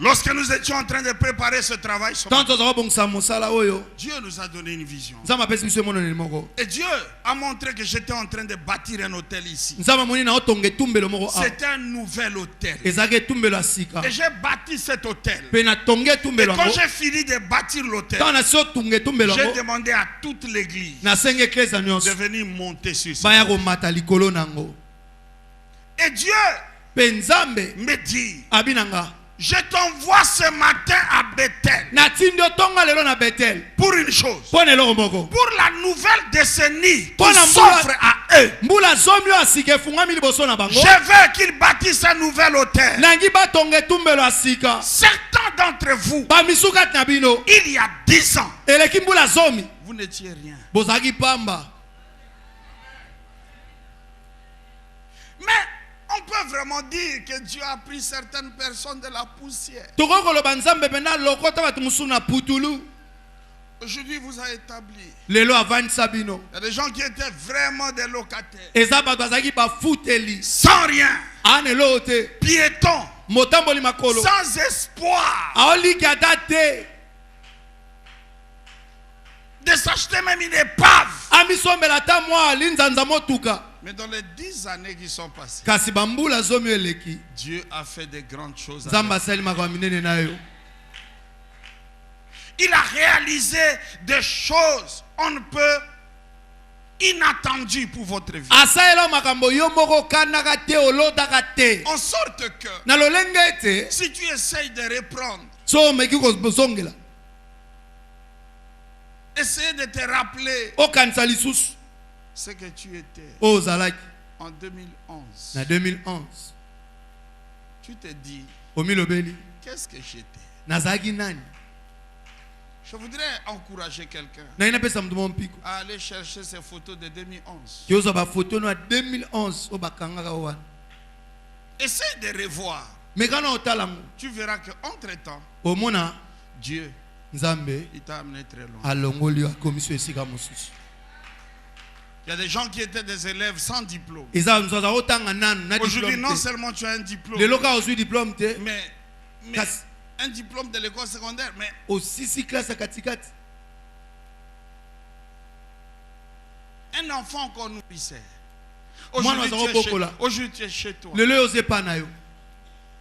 Lorsque nous étions en train de préparer ce travail,
Tanto za bongsa mosala oyo.
Dieu nous a donné une vision.
Nzamba pesi biso mono moko.
Et Dieu a montré que j'étais en train de bâtir un hôtel ici.
Nzamba moni na otonge tumbelo moko a.
C'est un nouvel hôtel.
Ezake tumbelo asika.
Et j'ai bâti cet hôtel.
Pe na tonge
Et
tumbelo
quand
ngo.
j'ai fini de bâtir l'hôtel,
Tant na so tunge tumbelo
j'ai
ngo.
demandé à toute l'église
Na senge eklesa
de
nyonso.
venir monter sur ça.
Baya ko mata likolo nango.
Et Dieu
Pe nzambe
me dit,
abinanga.
je t'envoie ce matin à Bethel
Na tindo tonga lelo na Bethel.
pour une chose.
Pone eloko moko.
Pour la nouvelle décennie qui
Pona
s'offre à eux.
Mbula zomyo asika fungami liboso na bango.
Je veux qu'ils bâtissent un nouvel hôtel.
Nangi ba tonge tumbelo asika.
Certains d'entre vous,
Ba misuka na bino.
il y a 10 ans,
Eleki mbula zomi.
vous n'étiez rien.
Bozaki pamba.
Mais on peut vraiment dire que Dieu a pris certaines personnes de la poussière.
Tokoko lo banzambe pena lokota batu musuna putulu.
Aujourd'hui, vous avez établi.
Lelo avant sabino.
Il y a des gens qui étaient vraiment des locataires.
Eza ba bazaki ba futeli.
Sans rien.
Ane lote.
Piétons.
Motamboli makolo.
Sans espoir.
Aoli kadate.
De s'acheter même une épave.
Ami sombela ta mwa linzanza motuka.
Mais dans les 10 années qui sont passées,
Kasi bambula zomi eleki.
Dieu a fait de grandes choses.
Zamba sali makwa minene na yo.
Il a réalisé des choses on ne peut inattendues pour votre vie.
Asaela makambo yo moko kanaka te olodaka te.
En sorte que
Na lolenge ete
si tu essayes de reprendre,
so meki ko bozongela.
essaye de te rappeler
Okanisa lisusu.
ce que tu étais
Ozalaki
en 2011.
na 2011.
Tu te dis,
Omilobeli.
qu'est-ce que j'étais?
Nazaki nani?
Je voudrais encourager quelqu'un
Na ina pesa mtu mpiko.
à aller chercher ces photos de 2011.
Kioza ba photo no 2011 obakanga wana.
Essaye de revoir.
Mais quand on talango,
Tu verras qu'entre-temps,
omona
Dieu,
Nzambe
il t'a amené très loin.
alongoli akomiso esika mosusu.
Il y a des gens qui étaient des élèves sans diplôme.
Eza nzoza otanga nanu na
Aujourd'hui,
diplôme.
non seulement tu as un diplôme,
Le loka osu diplôme te.
mais
Kasi
un diplôme de l'école secondaire, mais
osisi classe katikati.
un enfant encore nourrissait.
Moi, nous avons beaucoup là.
Aujourd'hui, tu es chez toi.
Le oze pa na yo.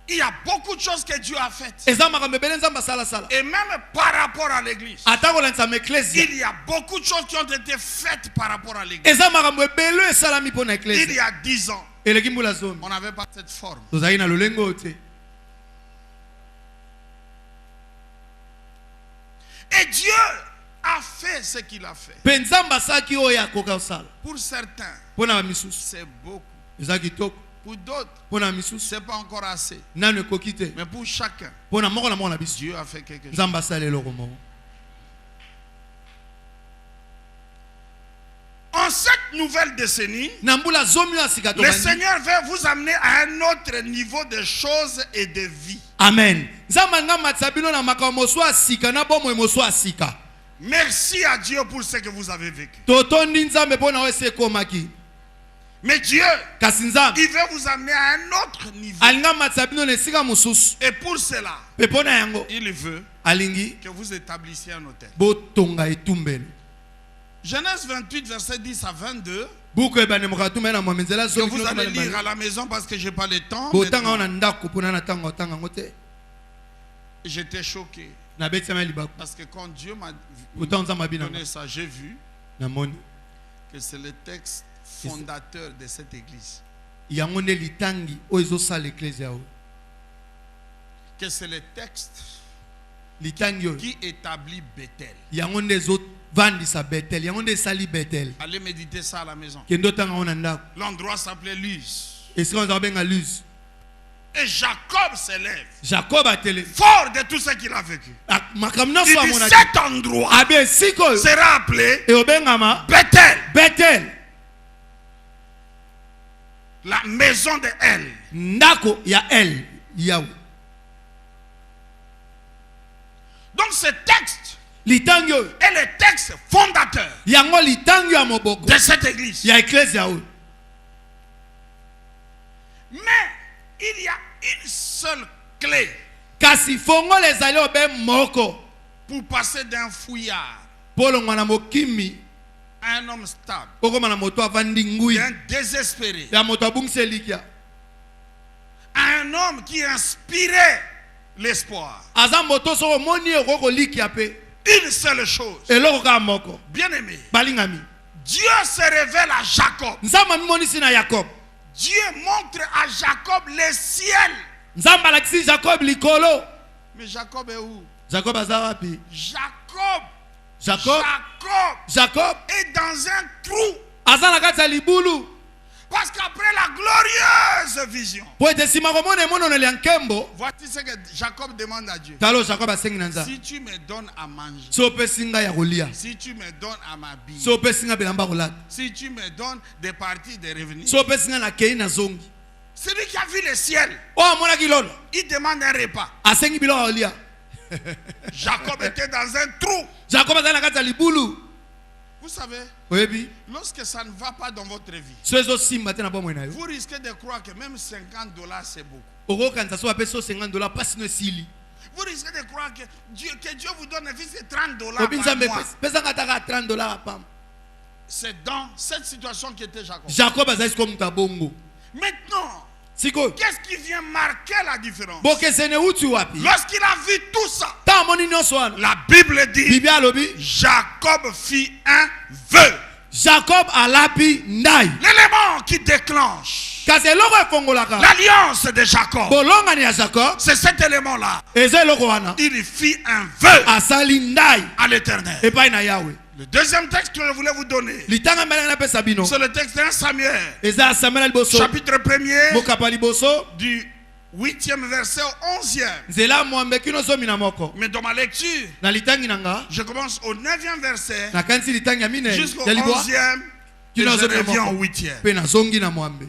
Il y a beaucoup de choses que Dieu a faites.
Eza makambe bele nzamba sala sala.
Et même par rapport à l'église,
Atako lanza m'ecclesia.
il y a beaucoup de choses qui ont été faites par rapport à l'église.
Eza makambo bele esalami po na
Il
ecclesia.
y a 10 ans,
Eleki mbula zomi.
on n'avait pas cette forme.
Tozali na lolengo te.
Et Dieu a fait ce qu'il a fait.
Pe nzamba saki oya koka osala.
Pour certains,
Pona ba misusu.
c'est beaucoup.
Eza kitoko.
Pour d'autres,
Pona misusu.
ce n'est pas encore assez.
Nanu ekoki te.
Mais pour chacun,
Pona moko na moko na biso.
Dieu a fait quelque chose.
Nzamba sala eloko moko.
En cette nouvelle décennie,
Na mbula zomi ya sika
le
tobandi.
Seigneur veut vous amener à un autre niveau de choses et de vie.
Amen. Nzamba nga matsabino na makambo so asika na bomo emoso asika.
Merci à Dieu pour ce que vous avez vécu.
Totondi nzambe pona wese komaki.
Mais Dieu,
Kasi nzambe
il veut vous amener à un autre niveau.
alinga matsabino na esika mosusu.
Et pour cela,
Pe pona yango
il veut
alingi
que vous établissiez un hôtel.
botonga etumbelo.
Genèse 28, verset 10 à 22,
Buku ebane mokatuma na mwamenzela
que
zo
vous allez lire à la maison parce que je n'ai pas le temps.
botanga
Maintenant,
ona ndako pona na tanga otanga ngote.
j'étais choqué.
Na betima libaku.
Parce que quand Dieu m'a
Autant nzamba bina
donné ça, j'ai vu
na moni.
que c'est le texte fondateur de cette église.
Yango nde litangi oyo sala ecclesia o.
Que c'est le texte
Litangi oyo.
qui établit Bethel.
Yango nde zo vandisa Bethel. Yango nde sali Bethel.
Allez méditer ça à la maison.
Kendo tanga ona ndako.
L'endroit s'appelait Luz.
Esika on benga luz.
Et Jacob s'élève.
Jacob a télé.
Fort de tout ce qu'il a vécu.
Makamna
Il
so
dit
amona.
cet endroit
Abe siko
sera appelé
e obengama
Bethel,
Bethel.
la maison de El.
Ndako ya El Yahweh.
Donc ce texte
Litangyo
est le texte fondateur
yango litangyo ya moboko
de cette église.
ya ecclesia Yahweh.
Mais il y a une seule clé
Kasi fongo lezali obe moko
pour passer d'un fouillard
polo ngwana mokimi
à un homme stable,
okoma na moto avandi ngui
d'un désespéré,
ya moto abungise likia
à un homme qui inspirait l'espoir.
aza moto so moni okoko likia pe
Une seule chose,
eloko ka moko
bien aimé,
balingami
Dieu se révèle à Jacob.
nzamba mimonisi na Jacob.
Dieu montre à Jacob le ciel.
Nzamba alakisi Jacob likolo.
Mais Jacob est où?
Jacob aza wapi? Jacob
est dans un trou.
aza na kati ya libulu.
Parce qu'après la glorieuse vision,
Po ete sima komona emonono ya nkembo.
voici ce que Jacob demande à Dieu.
Talo Jacob asengi na nzambe.
Si tu me donnes à manger,
So opesi ngai ya kolia.
si tu me donnes à m'habiller,
So opesi ngai bilamba kolata.
si tu me donnes des parties de revenus,
So opesi ngai na kei na zongi.
celui qui a vu le ciel,
O amonaki lolo.
il demande un repas.
Asengi biloko ya kolia.
Jacob était dans un trou.
Jacob aza na kati ya libulu.
Vous savez,
Oyebi?
lorsque ça ne va pas dans votre vie,
So ezosimba te na bomoi na yo.
vous risquez de croire que même $50 c'est beaucoup.
Okokanisa so apesi so $50 pasi no esili.
Vous risquez de croire que Dieu vous donne un fils de $30
Obi
par
nzambe
mois.
pesa ngataka $30 apam.
C'est dans cette situation qu'était Jacob.
Jacob azali ko muta bongo.
Maintenant,
Siko.
qu'est-ce qui vient marquer la différence?
Bokesene uti wapi?
Lorsqu'il a vu tout ça,
Ta moni nyonso wana.
la Bible dit,
Biblia alobi
Jacob fit un vœu.
Jacob alapi ndai.
L'élément qui déclenche
Kasi eloko efongolaka.
l'alliance de Jacob,
Bolongani ya Jacob.
c'est cet élément-là.
Eza eloko wana.
Il fit un vœu
Asali ndai.
à l'Éternel.
Epai na Yahweh.
Le deuxième texte que je voulais vous donner,
Litanga mbele na pesa bino.
c'est le texte d'un Samuel,
Eza Samuel liboso.
chapitre 1er,
Mokapa liboso.
du 8e verset au 11e.
Nzela mwambe kino zomi na moko.
Mais dans ma lecture,
Na litangi nanga.
je commence au 9e verset
Na kansi litangi ya mine.
jusqu'au
Ya liboa.
11e et je reviens au 8e.
Pe na zongi na mwambe.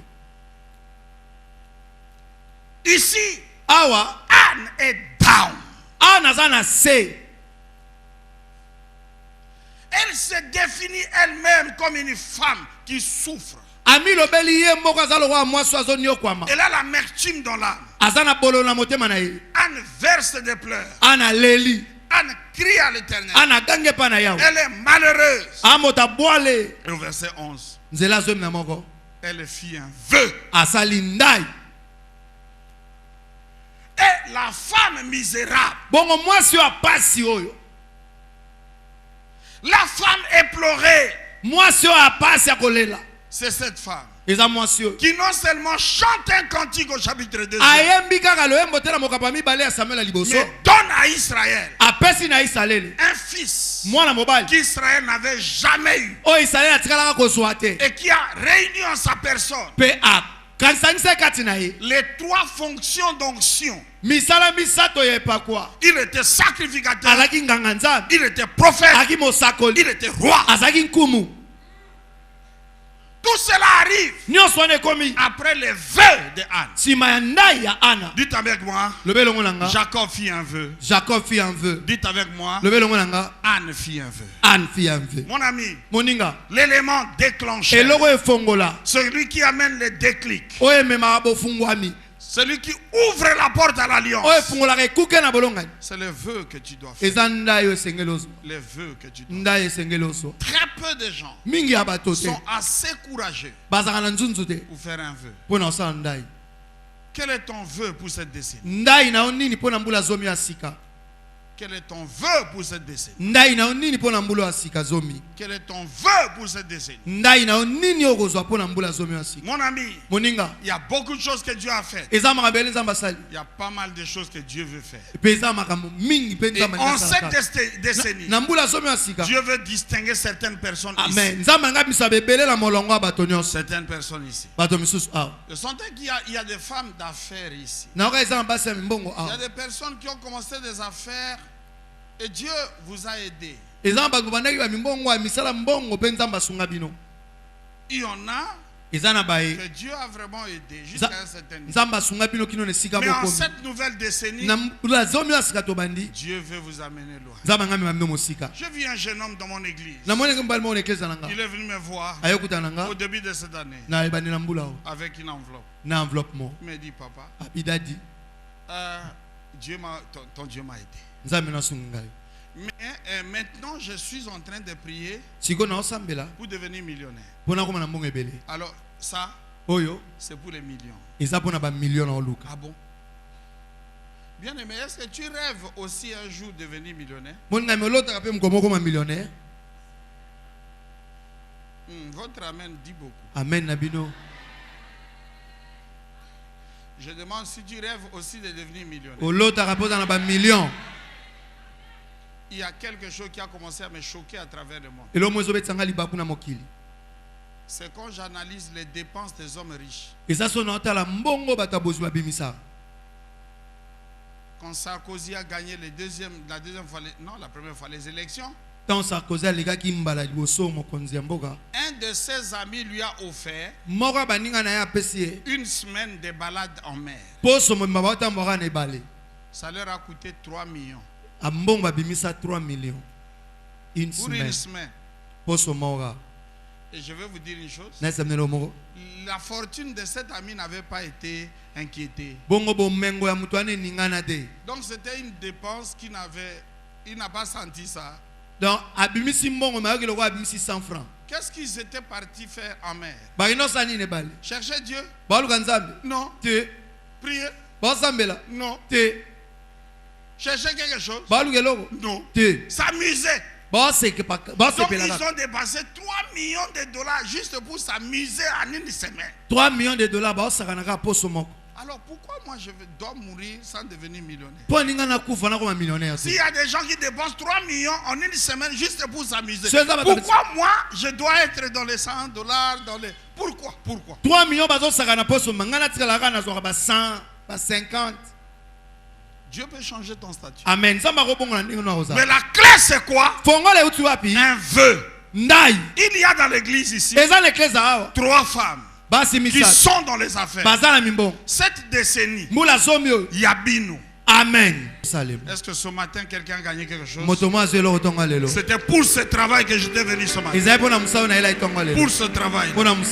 Ici,
Awa.
Anne est down.
Ana za na se.
Elle se définit elle-même comme une femme qui souffre.
Ami lobeli ye moko azalo wa mwaso azoni okwama.
Elle a l'amertume dans l'âme.
Azana bolo na motema na ye.
Anne verse des pleurs.
Ana leli.
Anne crie à l'Éternel.
Ana gange pa na yawo.
Elle est malheureuse.
Amota boale.
Et au verset 11,
Nzela zomi na moko.
elle fit un vœu.
Asali ndai.
Et la femme misérable,
Bongo mwasi wa pasi oyo.
la femme éplorée,
Mwasi wa pasi ya kolela.
c'est cette femme
Eza mwasi oyo.
qui non seulement chante un cantique au chapitre 2,
Ayembi kaka loyembo te na mokapa mibale ya Samuel ya liboso.
mais donne à Israël
Apesi na Israele.
un fils
Mwana mobali.
qu'Israël n'avait jamais eu
O Israele atikalaka kozwa te.
et qui a réuni en sa personne
Pe a kansanisa kati na ye.
les 3 fonctions d'onction.
Misala misato ye pakwa.
Il était sacrificateur,
Azaki nganga nzambe.
il était prophète,
Azaki mosakoli.
il était roi.
Azaki nkumu.
Tout cela arrive
Nyonso wana ekomi.
après les vœux de Anne.
Sima ya ndai ya Ana.
Dites avec moi,
Lobe longo nanga.
Jacob fit un vœu.
Jacob fit un vœu.
Dites avec moi,
Lobe longo nanga.
Anne fit un vœu.
Anne fit un vœu.
Mon ami,
Moninga.
l'élément déclencheur,
Eloko efongola.
celui qui amène le déclic,
Oye mema bofungwami.
celui qui ouvre la porte à l'alliance,
Oye fungola ekuke na bolongani.
c'est le vœu que tu dois faire.
Eza ndai esengeloso.
Les vœux que tu dois
Ndai esengeloso.
faire. Très peu de gens
Mingi ya bato te.
sont assez courageux
Bazaka na nzunzu te.
pour faire un vœu.
Pona osala ndai.
Quel est ton vœu pour cette décennie?
Ndai na onini pona mbula zomi ya sika.
Quel est ton vœu pour cette décennie?
Ndai na nini pona mbula wa sika zomi?
Quel est ton vœu pour cette décennie?
Ndai na nini okozwa pona mbula zomi wa sika?
Mon ami,
Moninga.
il y a beaucoup de choses que Dieu a fait.
Eza makabele nzamba sali.
Il y a pas mal de choses que Dieu veut faire.
Peza makambo mingi pe
Et
nzamba
en
nzamba.
cette décennie,
Na mbula zomi wa sika.
Dieu veut distinguer certaines personnes
Amen.
ici.
Nzamba nga bisa bebele la molongo wa bato nyonso.
Certaines personnes ici.
Bato misusu awa.
Je sentais qu'il y a des femmes d'affaires ici.
Na oka eza mbasa ya mbongo
Il y a
awa.
des personnes qui ont commencé des affaires et Dieu vous a aidé.
Eza bato bandaki ba mbongo ya misala mbongo pe nzamba sunga bino.
Il y en a
Eza na bae.
que Dieu a vraiment aidé jusqu'à un certain niveau.
Nzamba sunga bino kino ne sika
Mais en
bokomi.
cette nouvelle décennie,
Na mbula zomi wa sika to bandi.
Dieu veut vous amener loin.
Nzamba ngami mamno mosika.
J'ai vu un jeune homme dans mon église.
Na mone mbali mo ekleza nanga.
Il est venu me voir
Ayokuta nanga.
au début de cette année
Na ebani na mbula o.
avec une enveloppe.
Na enveloppe mo.
Il m'a dit, papa,
Abidadi.
ton Dieu m'a aidé.
Nzambe na sunga.
Mais maintenant, je suis en train de prier
Siko na osambela.
pour devenir millionnaire.
Pona koma na mbongo ebele.
Alors, ça,
Oyo.
c'est pour les millions.
Eza pona ba million na oluka.
Ah bon? Bien aimé, est-ce que tu rêves aussi un jour de devenir millionnaire?
Moninga melota pe mkomo koma millionnaire.
Votre amen dit beaucoup.
Amen na bino.
Je demande si tu rêves aussi de devenir millionnaire.
Olota rapoza na ba million.
Il y a quelque chose qui a commencé à me choquer à travers le monde.
Elo mwezo betanga libaku na mokili.
C'est quand j'analyse les dépenses des hommes riches.
Eza so na otala mbongo batabozu babimisa.
Quand Sarkozy a gagné la deuxième fois, la première fois les élections,
Tant Sarkozy alega ki mbala liboso mokonzi ya mboka.
un de ses amis lui a offert
Moko baninga na ya pesi
une semaine de balade en mer.
poso mo mabata mbora na ebale.
Ça leur a coûté 3 millions.
A mbongo babimisa 3 millions. Une
Pour
semaine.
une semaine.
Poso mora.
Et je vais vous dire une chose.
Na semnelo moko.
La fortune de cet ami n'avait pas été inquiétée.
Bongo bomengo ya mutu ane ningana te.
Donc c'était une dépense il n'a pas senti ça.
Donc abimisi mbongo mayoki loko abimisi 100 francs.
Qu'est-ce qu'ils étaient partis faire en mer?
Barino sani ne bale.
Chercher Dieu?
Baluka nzambe.
Non.
Te.
Prier?
Bosambela.
Non.
Te.
Chercher quelque chose?
Baluka loko.
Non.
Te.
S'amuser.
Donc
ils ont dépassé 3 millions de dollars juste pour s'amuser en une semaine.
3 millions de dollars baosakanaka poso moko.
Alors pourquoi moi je dois mourir sans devenir millionnaire?
Po ninga na kufa na koma millionnaire.
S'il y a des gens qui dépensent 3 millions en une semaine juste pour s'amuser,
C'est ça,
pourquoi moi je dois être dans les 100 dollars, dans les... Pourquoi?
3 millions bazosakana poso mangana tikalaka na zoka ba 100, ba 50.
Dieu peut changer ton statut.
Amen. Samba robongo na ndingo na rosa.
Mais la clé c'est quoi?
Fongole utu wapi?
Un vœu.
Ndai.
Il y a dans l'église ici
Eza l'église awa.
3 femmes
Basi
qui
misala.
sont dans les affaires.
Bazala mimbo.
Cette décennie,
Mula zomio.
Yabino.
Amen. Salim.
Est-ce que ce matin quelqu'un a gagné quelque chose?
Motomo zelo otonga lelo.
C'était pour ce travail que j'étais venu ce matin.
Ezai pona musao na ela itonga lelo.
Pour ce travail.
Pona